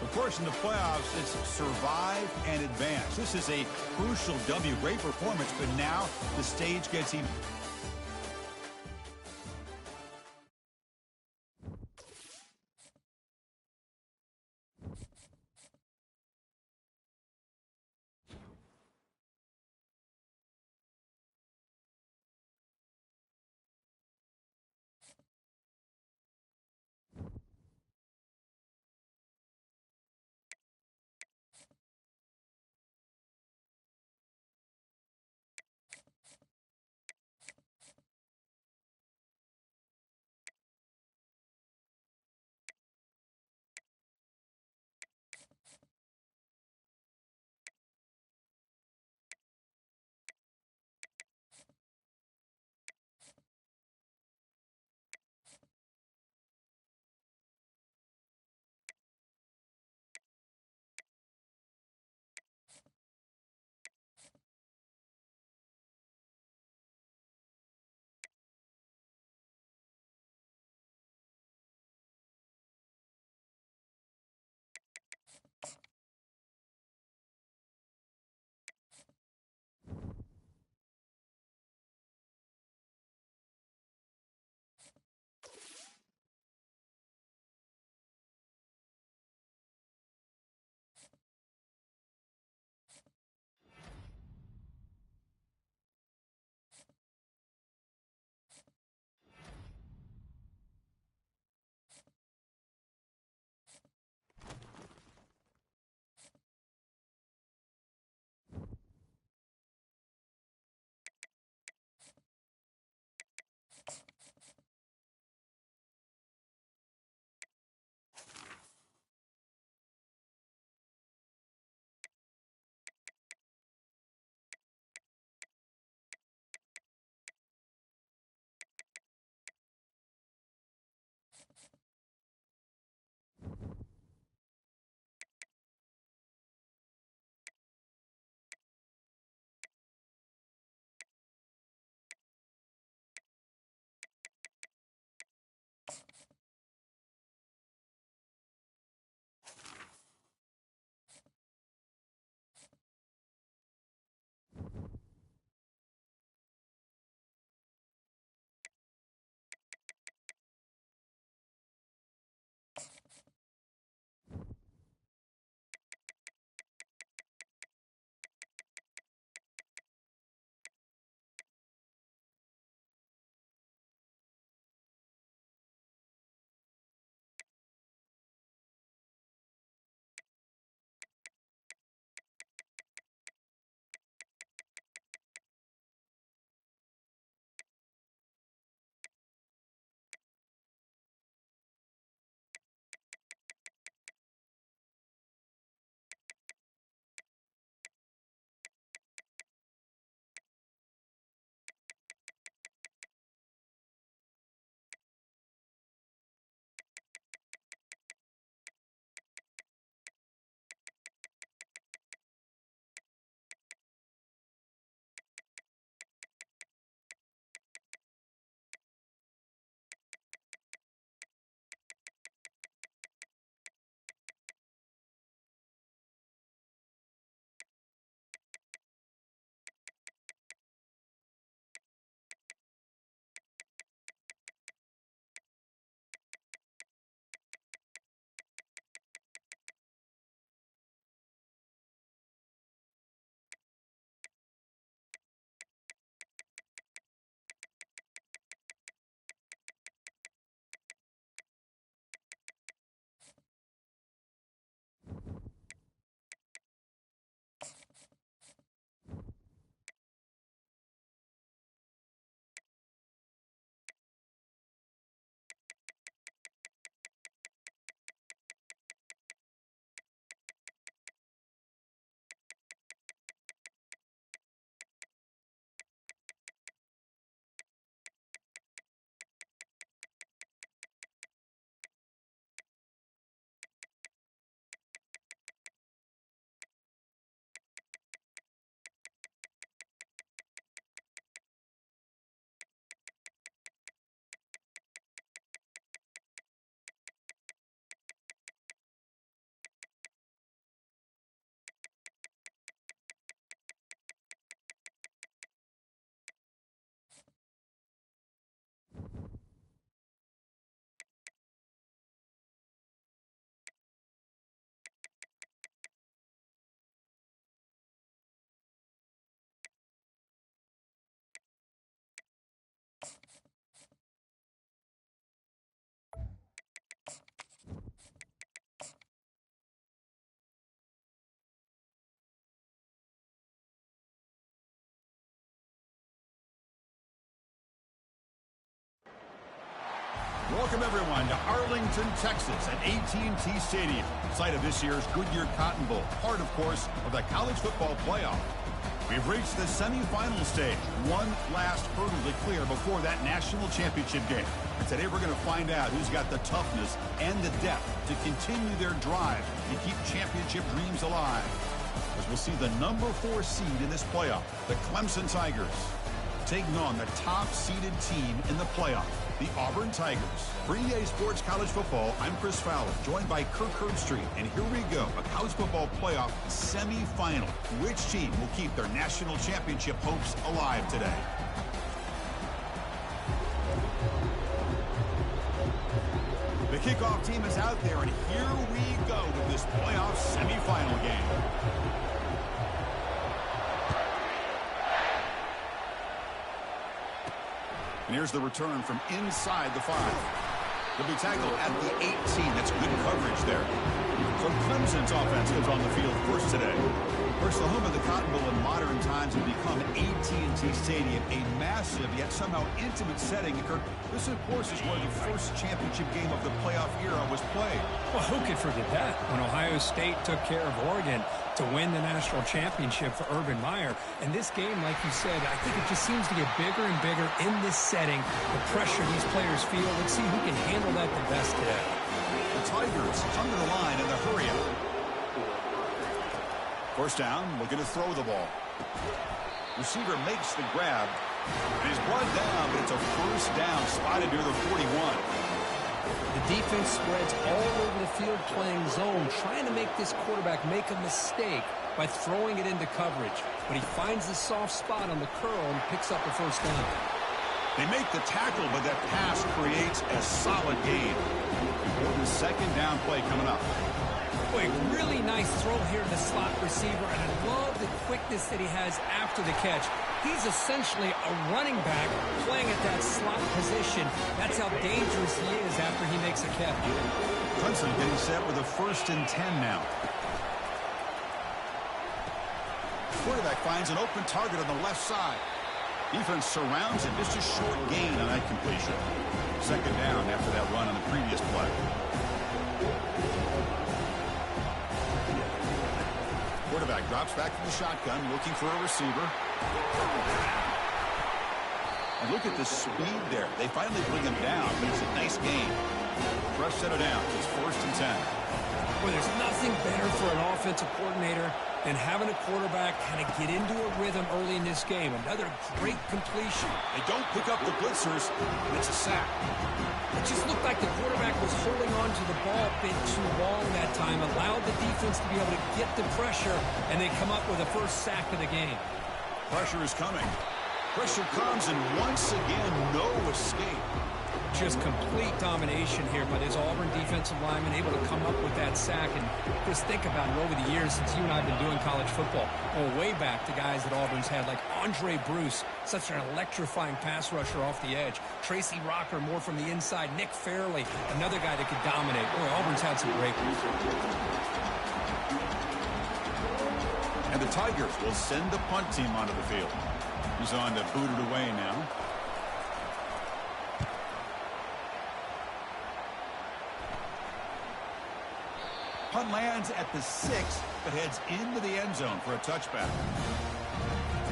Of course, in the playoffs, it's survive and advance. This is a crucial W. Great performance, but now the stage gets even Welcome, everyone, to Arlington, Texas at AT&T Stadium, site of this year's Goodyear Cotton Bowl, part, of course, of the college football playoff. We've reached the semifinal stage, one last hurdle to clear before that national championship game. And today we're going to find out who's got the toughness and the depth to continue their drive and keep championship dreams alive. As we'll see the number 4 seed in this playoff, the Clemson Tigers, taking on the top-seeded team in the playoff, the Auburn Tigers. For EA Sports College Football, I'm Chris Fowler, joined by Kirk Herbstreit. And here we go, a college football playoff semifinal. Which team will keep their national championship hopes alive today? The kickoff team is out there, and here we go with this playoff semifinal game. And here's the return from inside the 5. They'll be tackled at the 18. That's good coverage there. So Clemson's offense goes on the field first today. Of course, the home of the Cotton Bowl in modern times has become AT&T Stadium, a massive yet somehow intimate setting. This, of course, is where the first championship game of the playoff era was played. Well, who could forget that? When Ohio State took care of Oregon to win the national championship for Urban Meyer. And this game, like you said, I think it just seems to get bigger and bigger in this setting. The pressure these players feel. Let's see who can handle that the best today. The Tigers come to the line in the hurry-up. First down, looking to throw the ball. Receiver makes the grab. And he's brought down, but it's a first down spotted near the 41. The defense spreads all over the field playing zone, trying to make this quarterback make a mistake by throwing it into coverage. But he finds the soft spot on the curl and picks up the first down. They make the tackle, but that pass creates a solid gain. The second down play coming up. Boy, really nice throw here to the slot receiver, and I love the quickness that he has after the catch. He's essentially a running back playing at that slot position. That's how dangerous he is after he makes a catch. Clemson getting set with a 1st and 10 now. Quarterback finds an open target on the left side. Defense surrounds him. Just a short gain on that completion. Second down after that run on the previous play. Quarterback drops back from the shotgun, looking for a receiver. And look at the speed there. They finally bring him down, but it's a nice gain. Fresh set of downs. It's 1st and 10. Well, there's nothing better for an offensive coordinator than having a quarterback kind of get into a rhythm early in this game. Another great completion. They don't pick up the blitzers, and it's a sack. It just looked like the quarterback was holding on to the ball a bit too long that time, allowed the defense to be able to get the pressure, and they come up with a first sack of the game. Pressure is coming. Pressure comes, and once again, no escape. Just complete domination here by this Auburn defensive lineman, able to come up with that sack. And just think about it over the years since you and I have been doing college football. Going way back to guys that Auburn's had, like Andre Bruce, such an electrifying pass rusher off the edge. Tracy Rocker, more from the inside. Nick Fairley, another guy that could dominate. Boy, Auburn's had some great ones. And the Tigers will send the punt team onto the field. He's on to boot it away now. Punt lands at the 6, but heads into the end zone for a touchback.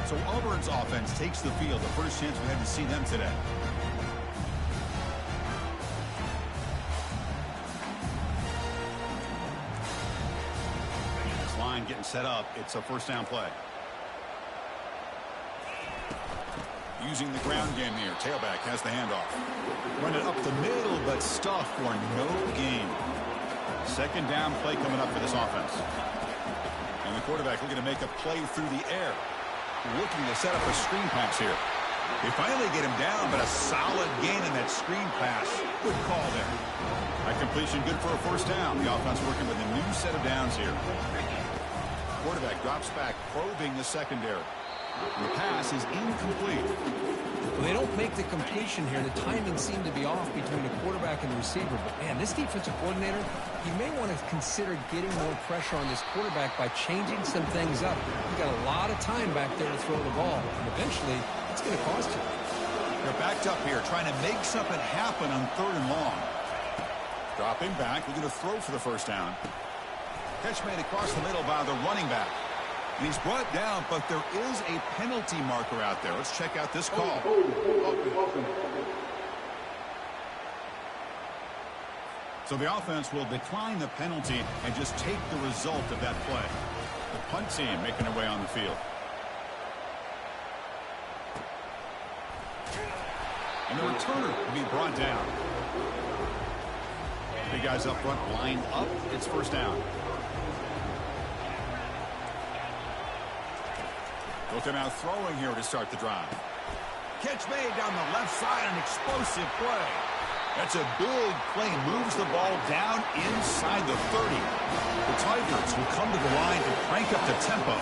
So Auburn's offense takes the field. The first chance we had to see them today. This line getting set up. It's a first down play. Using the ground game here. Tailback has the handoff. Run it up the middle, but stuffed for no gain. Second down play coming up for this offense. And the quarterback looking to make a play through the air. Looking to set up a screen pass here. They finally get him down, but a solid gain in that screen pass. Good call there. That completion good for a first down. The offense working with a new set of downs here. Quarterback drops back, probing the secondary. The pass is incomplete. Well, they don't make the completion here. The timing seemed to be off between the quarterback and the receiver. But, man, this defensive coordinator, you may want to consider getting more pressure on this quarterback by changing some things up. You've got a lot of time back there to throw the ball. And eventually, it's going to cost you. They're backed up here, trying to make something happen on 3rd and long. Dropping back, we're going to throw for the first down. Catch made across the middle by the running back. And he's brought down, but there is a penalty marker out there. Let's check out this call. So the offense will decline the penalty and just take the result of that play. The punt team making their way on the field. And the returner will be brought down. The guys up front line up. It's first down. Looking out throwing here to start the drive. Catch made down the left side, an explosive play. That's a big play. Moves the ball down inside the 30. The Tigers will come to the line to crank up the tempo.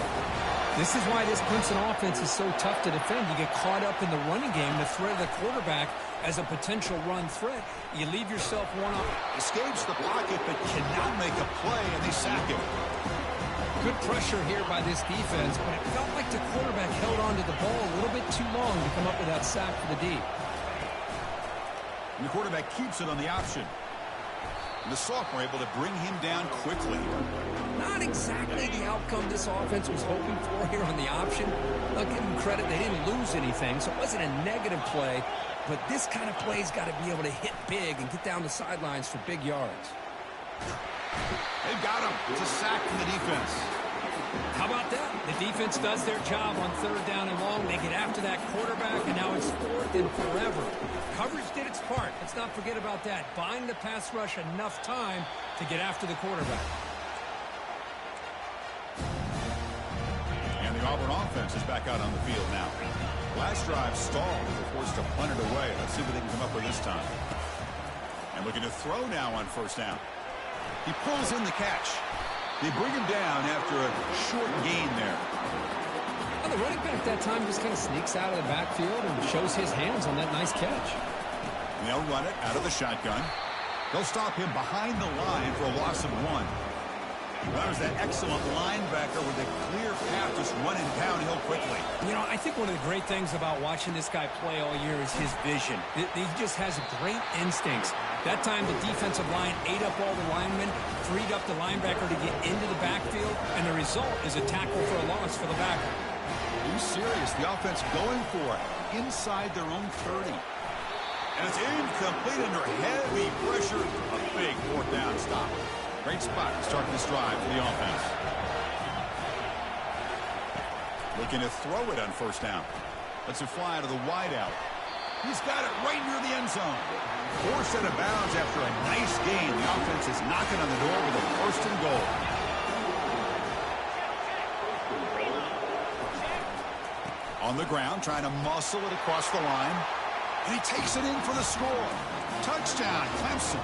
This is why this Clemson offense is so tough to defend. You get caught up in the running game, the threat of the quarterback as a potential run threat. You leave yourself one up. Escapes the pocket but cannot make a play, and they sack him. Good pressure here by this defense, but it felt like the quarterback held on to the ball a little bit too long to come up with that sack for the D. And the quarterback keeps it on the option. And the sophomore able to bring him down quickly. Not exactly the outcome this offense was hoping for here on the option. I'll give them credit, they didn't lose anything, so it wasn't a negative play. But this kind of play's got to be able to hit big and get down the sidelines for big yards. They've got him. It's a sack from the defense. How about that? The defense does their job on 3rd down and long. They get after that quarterback, and now it's 4th and forever. Coverage did its part. Let's not forget about that. Buying the pass rush enough time to get after the quarterback. And the Auburn offense is back out on the field now. Last drive stalled. They're forced to punt it away. Let's see what they can come up with this time. And looking to throw now on 1st down. He pulls in the catch. They bring him down after a short gain there. Well, the running back that time just kind of sneaks out of the backfield and shows his hands on that nice catch. And they'll run it out of the shotgun. They'll stop him behind the line for a loss of 1. That was that excellent linebacker with a clear path just running downhill quickly. You know, I think one of the great things about watching this guy play all year is his vision. He just has great instincts. That time the defensive line ate up all the linemen, freed up the linebacker to get into the backfield, and the result is a tackle for a loss for the backer. Be serious. The offense going for it inside their own 30. And it's incomplete under heavy pressure. A big 4th down stop. Great spot to start this drive for the offense. Looking to throw it on 1st down. Lets it fly out of the wideout. He's got it right near the end zone. Forced out of bounds after a nice gain. The offense is knocking on the door with a 1st and goal. On the ground, trying to muscle it across the line. And he takes it in for the score. Touchdown, Clemson.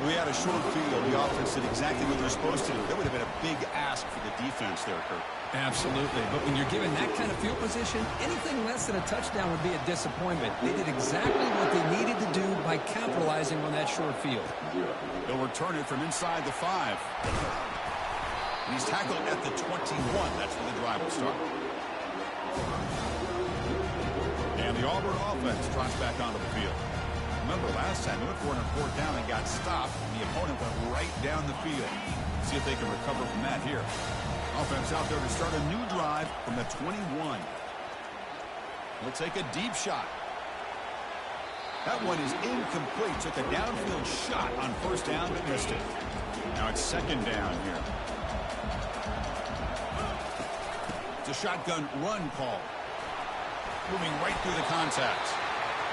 We had a short field. The offense did exactly what they're supposed to do. That would have been a big ask for the defense there, Kurt. Absolutely. But when you're given that kind of field position, anything less than a touchdown would be a disappointment. They did exactly what they needed to do by capitalizing on that short field. They'll return it from inside the 5. And he's tackled at the 21. That's where the drive will start. And the Auburn offense trots back onto the field. Remember last time, they went for it on 4th down and got stopped, and the opponent went right down the field. See if they can recover from that here. Offense out there to start a new drive from the 21. He'll take a deep shot. That one is incomplete. Took a downfield shot on 1st down, but missed it. Now it's 2nd down here. It's a shotgun run call. Moving right through the contact.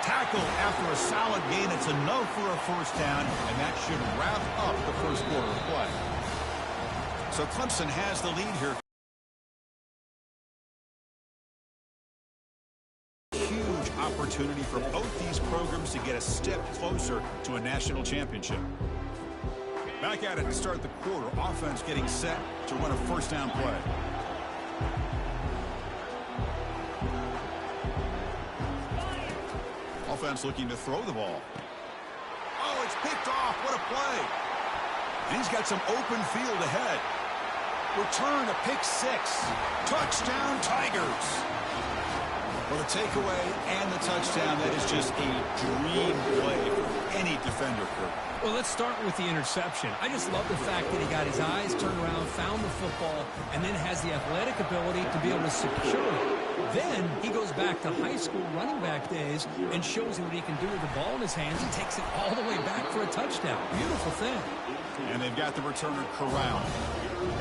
Tackle after a solid gain. It's enough for a 1st down, and that should wrap up the 1st quarter of play. So Clemson has the lead here. Huge opportunity for both these programs to get a step closer to a national championship. Back at it to start the quarter. Offense getting set to run a 1st down play. Offense looking to throw the ball. Oh, it's picked off. What a play. And he's got some open field ahead. Return to pick 6. Touchdown, Tigers. Well, the takeaway and the touchdown, that is just a dream play for any defender, Kurt. Well, let's start with the interception. I just love the fact that he got his eyes turned around, found the football, and then has the athletic ability to be able to secure it. Then he goes back to high school running back days and shows you what he can do with the ball in his hands and takes it all the way back for a touchdown. Beautiful thing. And they've got the returner corralled.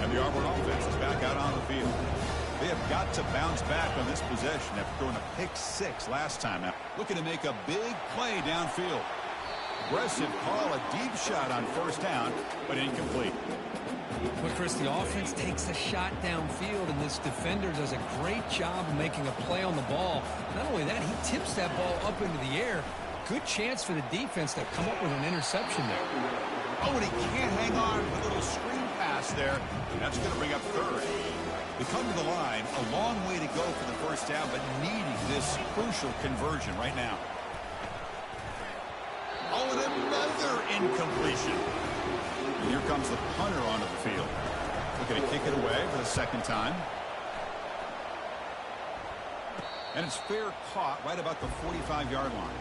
And the Auburn offense is back out on the field. They have got to bounce back on this possession after throwing a pick-6 last time. Now, looking to make a big play downfield. Aggressive call, a deep shot on first down, but incomplete. But, Chris, the offense takes a shot downfield, and this defender does a great job of making a play on the ball. Not only that, he tips that ball up into the air. Good chance for the defense to come up with an interception there. Oh, and he can't hang on with a little screen pass there. That's going to bring up third. They come to the line, a long way to go for the first down, but needing this crucial conversion right now. Oh, and another incompletion. And here comes the punter onto the field. Looking to kick it away for the second time. And it's fair caught right about the 45-yard line.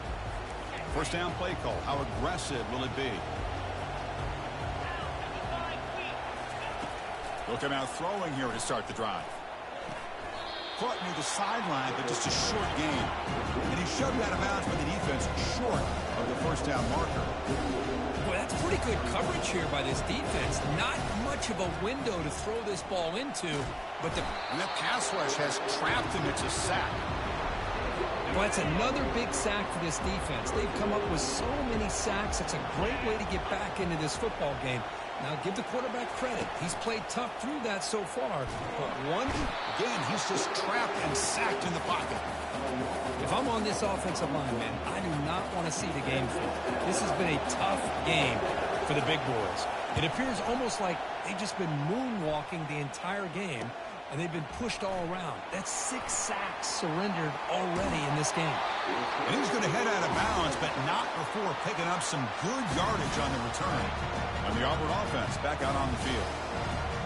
First down play call. How aggressive will it be? They'll come out throwing here to start the drive. Caught near the sideline, but just a short gain. And he shoved out of bounds by the defense short of the first down marker. Boy, that's pretty good coverage here by this defense. Not much of a window to throw this ball into, but and that pass rush has trapped him. It's a sack. Well, that's another big sack for this defense. They've come up with so many sacks. It's a great way to get back into this football game. Now, give the quarterback credit. He's played tough through that so far. But again, he's just trapped and sacked in the pocket. If I'm on this offensive line, man, I do not want to see the game field. This has been a tough game for the big boys. It appears almost like they've just been moonwalking the entire game, and they've been pushed all around. That's 6 sacks surrendered already in this game. And he's going to head out of bounds, but not before picking up some good yardage on the return. And the Auburn offense back out on the field.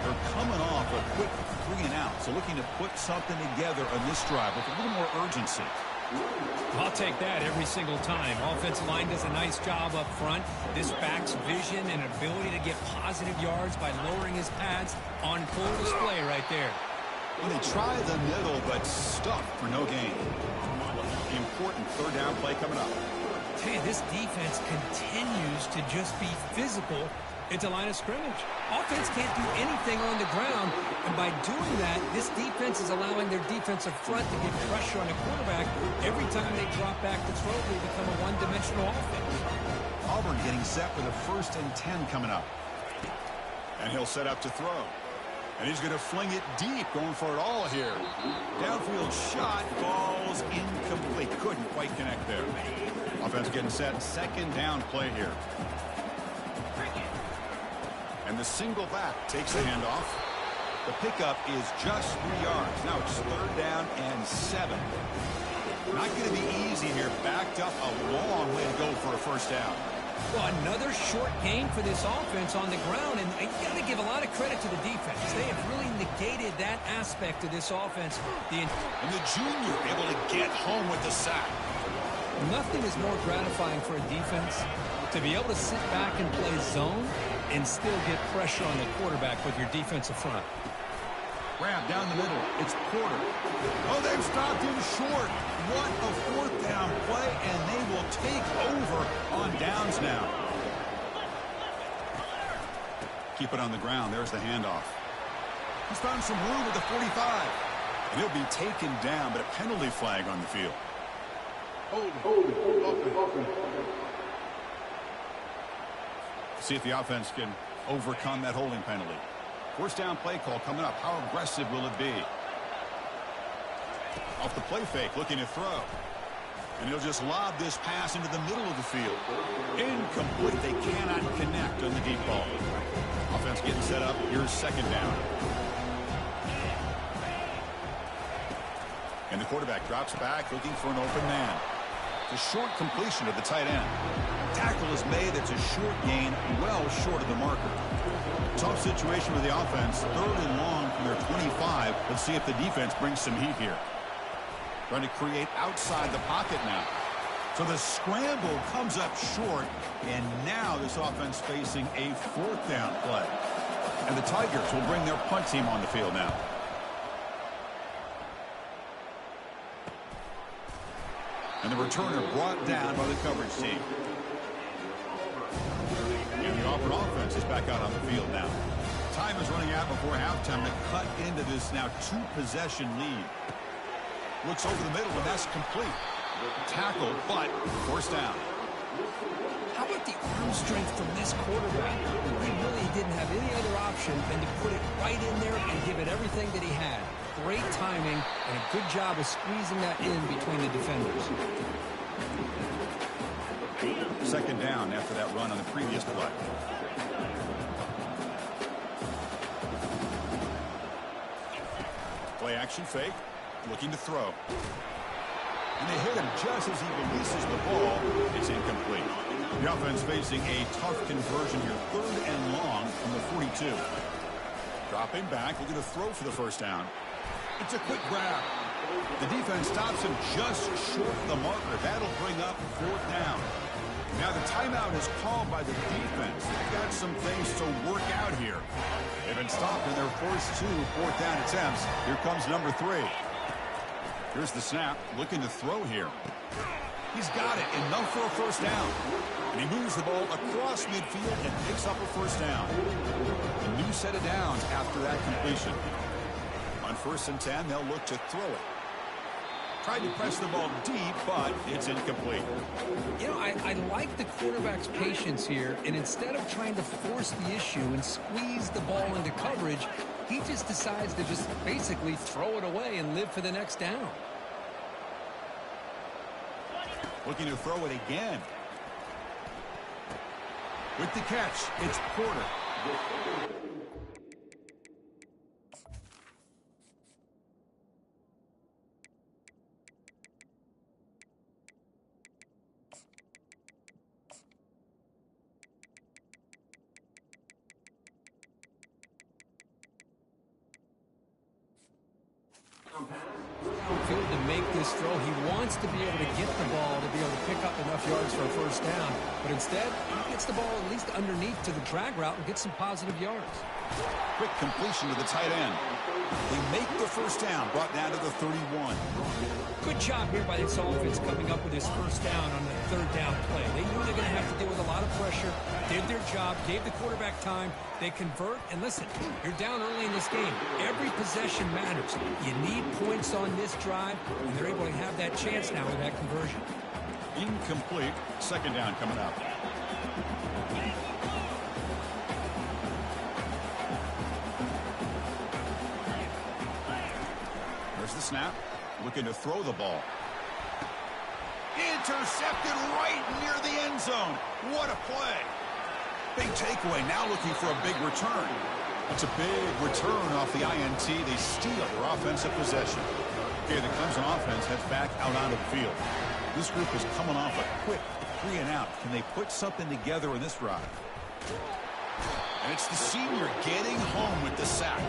They're coming off a quick 3 and out, so looking to put something together on this drive with a little more urgency. I'll take that every single time. Offensive line does a nice job up front. This back's vision and ability to get positive yards by lowering his pads on full display right there. Well, they try the middle, but stuck for no gain. The important third down play coming up. Tell you, this defense continues to just be physical at the line of scrimmage. Offense can't do anything on the ground, and by doing that, this defense is allowing their defensive front to get pressure on the quarterback. Every time they drop back to throw, they become a one-dimensional offense. Auburn getting set for the 1st and 10 coming up. And he'll set up to throw. And he's going to fling it deep, going for it all here. Downfield shot, falls incomplete. Couldn't quite connect there. Offense getting set, second down play here. And the single back takes the handoff. The pickup is just 3 yards. Now it's 3rd down and 7. Not going to be easy here. Backed up a long way to go for a first down. Well, another short gain for this offense on the ground, and you got to give a lot of credit to the defense. They have really negated that aspect of this offense. And the junior able to get home with the sack. Nothing is more gratifying for a defense to be able to sit back and play zone and still get pressure on the quarterback with your defensive front. Grab down the middle. It's Porter. Oh, they've stopped him short. What a 4th down play, and they will take over on downs now. Keep it on the ground. There's the handoff. He's found some room at the 45. And he'll be taken down, but a penalty flag on the field. See if the offense can overcome that holding penalty. 1st down play call coming up. How aggressive will it be? Off the play fake, looking to throw. And he'll just lob this pass into the middle of the field. Incomplete. They cannot connect on the deep ball. Offense getting set up. Here's 2nd down. And the quarterback drops back, looking for an open man. It's a short completion to the tight end. Tackle is made. It's a short gain, well short of the marker. Tough situation with the offense. 3rd and long from their 25. Let's see if the defense brings some heat here. Trying to create outside the pocket now. So the scramble comes up short, and now this offense facing a fourth down play. And the Tigers will bring their punt team on the field now. And the returner brought down by the coverage team. And the Auburn offense is back out on the field now. Time is running out before halftime to cut into this now two-possession lead. Looks over the middle, and that's complete. Tackle, but first down. How about the arm strength from this quarterback? He really didn't have any other option than to put it right in there and give it everything that he had. Great timing and a good job of squeezing that in between the defenders. Second down after that run on the previous play. Play action fake. Looking to throw. And they hit him just as he releases the ball. It's incomplete. The offense facing a tough conversion here. 3rd and long from the 42. Dropping back, looking to throw for the first down. It's a quick grab. The defense stops him just short of the marker. That'll bring up 4th down. Now the timeout is called by the defense. They've got some things to work out here. They've been stopped in their first 2 4th down attempts. Here comes number 3. Here's the snap, looking to throw here. He's got it, enough for a first down. And he moves the ball across midfield and picks up a first down. A new set of downs after that completion. On 1st and 10, they'll look to throw it. Tried to press the ball deep, but it's incomplete. You know, I like the quarterback's patience here, and instead of trying to force the issue and squeeze the ball into coverage, he just decides to just basically throw it away and live for the next down. Looking to throw it again. With the catch, it's Porter. Field to make this throw. He wants to be able to get the ball to be able to pick up enough yards for a first down, but instead he gets the ball at least underneath to the drag route and gets some positive yards. Quick completion to the tight end. They make the first down, brought down to the 31. Good job here by this offense coming up with his first down on the 3rd down play. They knew they're going to have to deal with a lot of pressure, did their job, gave the quarterback time. They convert, and listen, you're down early in this game. Every possession matters. You need points on this drive, and they're able to have that chance now with that conversion. Incomplete. Second down coming up. There's the snap. Looking to throw the ball. Intercepted right near the end zone. What a play. Big takeaway. Now looking for a big return. It's a big return off the INT. They steal their offensive possession. Okay, the Clemson offense heads back out onto the field. This group is coming off a quick 3 and out. Can they put something together in this drive? And it's the senior getting home with the sack.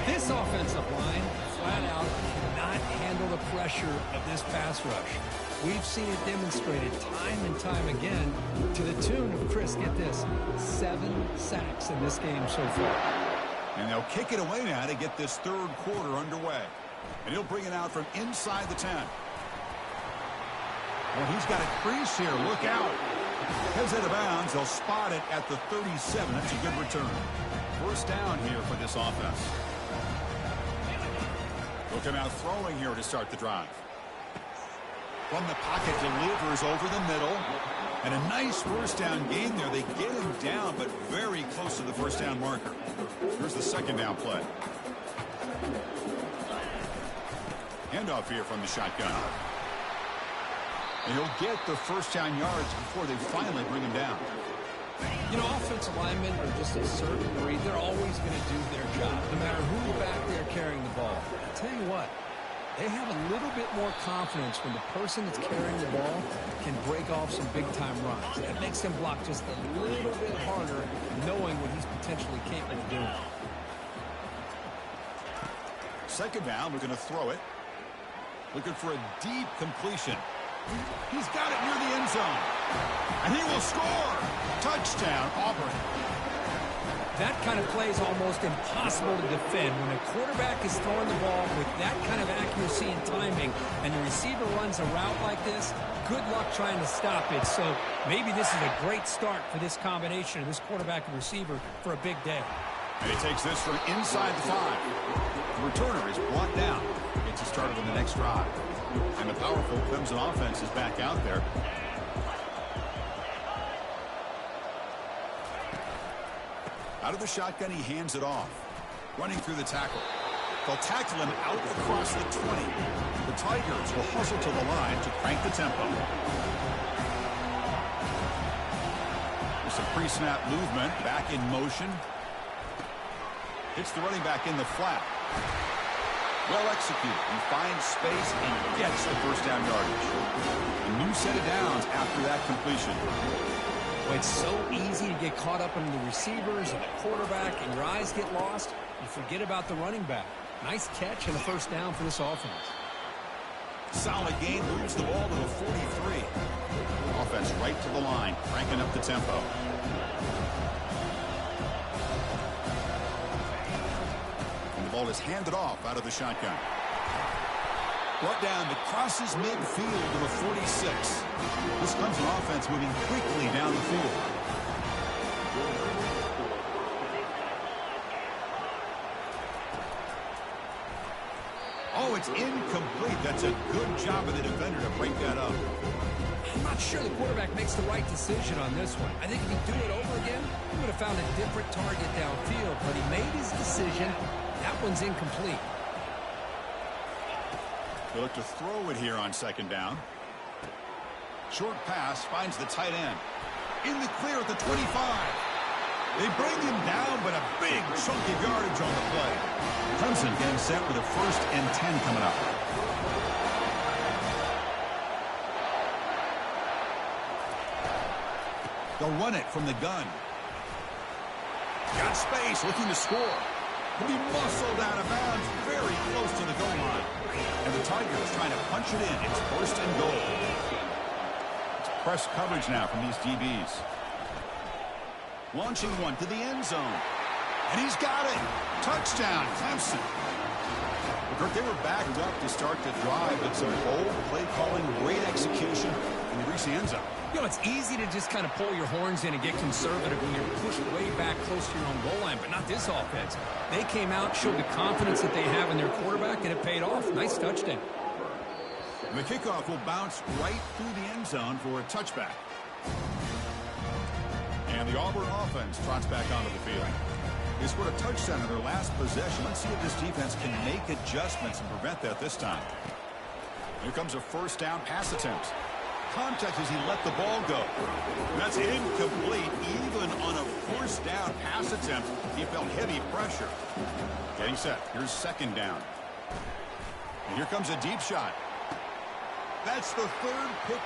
This offensive line, flat out, cannot handle the pressure of this pass rush. We've seen it demonstrated time and time again to the tune of, Chris, get this, 7 sacks in this game so far. And they'll kick it away now to get this 3rd quarter underway. And he'll bring it out from inside the 10. Well, he's got a crease here. Look out. Heads out of bounds. They'll spot it at the 37. That's a good return. First down here for this offense. Looking out throwing here to start the drive. From the pocket, delivers over the middle. And a nice first down gain there. They get him down, but very close to the first down marker. Here's the second down play. Handoff here from the shotgun. And he'll get the first down yards before they finally bring him down. You know, offensive linemen are just a certain breed. They're always going to do their job, no matter who's back there carrying the ball. I'll tell you what, they have a little bit more confidence when the person that's carrying the ball can break off some big-time runs. That makes them block just a little bit harder, knowing what he's potentially capable of doing. Second down, we're going to throw it. Looking for a deep completion. He's got it near the end zone. And he will score. Touchdown, Auburn. That kind of play is almost impossible to defend. When a quarterback is throwing the ball with that kind of accuracy and timing, and the receiver runs a route like this, good luck trying to stop it. So maybe this is a great start for this combination of this quarterback and receiver for a big day. And he takes this from inside the 5. The returner is brought down. Gets you started on the next drive. And the powerful Clemson offense is back out there. Out of the shotgun, he hands it off. Running through the tackle. They'll tackle him out across the 20. The Tigers will hustle to the line to crank the tempo. There's some pre-snap movement. Back in motion. Hits the running back in the flat. Well executed. He finds space and gets the first down yardage. A new set of downs after that completion. Well, it's so easy to get caught up in the receivers and the quarterback, and your eyes get lost. You forget about the running back. Nice catch and a first down for this offense. Solid gain, moves the ball to the 43. Offense right to the line, cranking up the tempo. And the ball is handed off out of the shotgun. Brought down that crosses midfield to the 46. This comes an offense moving quickly down the field. Oh, it's incomplete. That's a good job of the defender to break that up. I'm not sure the quarterback makes the right decision on this one. I think if he'd do it over again, he would have found a different target downfield, but he made his decision. That one's incomplete. They look to throw it here on second down. Short pass finds the tight end. In the clear at the 25. They bring him down, but a big chunk of yardage on the play. Clemson getting set with a 1st and 10 coming up. They'll run it from the gun. Got space, looking to score. He'll be muscled out of bounds, very close to the goal line. And the Tigers trying to punch it in. It's 1st and goal. It's press coverage now from these DBs. Launching one to the end zone. And he's got it. Touchdown, Clemson. Kirk, they were backed up to start the drive, but some bold play calling, great execution, and they reach the end zone. You know, it's easy to just kind of pull your horns in and get conservative when you're pushed way back close to your own goal line, but not this offense. They came out, showed the confidence that they have in their quarterback, and it paid off. Nice touchdown. And the kickoff will bounce right through the end zone for a touchback. And the Auburn offense trots back onto the field. They scored a touchdown in their last possession. Let's see if this defense can make adjustments and prevent that this time. Here comes a 1st down pass attempt. Contact as he let the ball go. That's incomplete. Even on a 1st down pass attempt, he felt heavy pressure. Getting set. Here's 2nd down. And here comes a deep shot. That's the 3rd pick.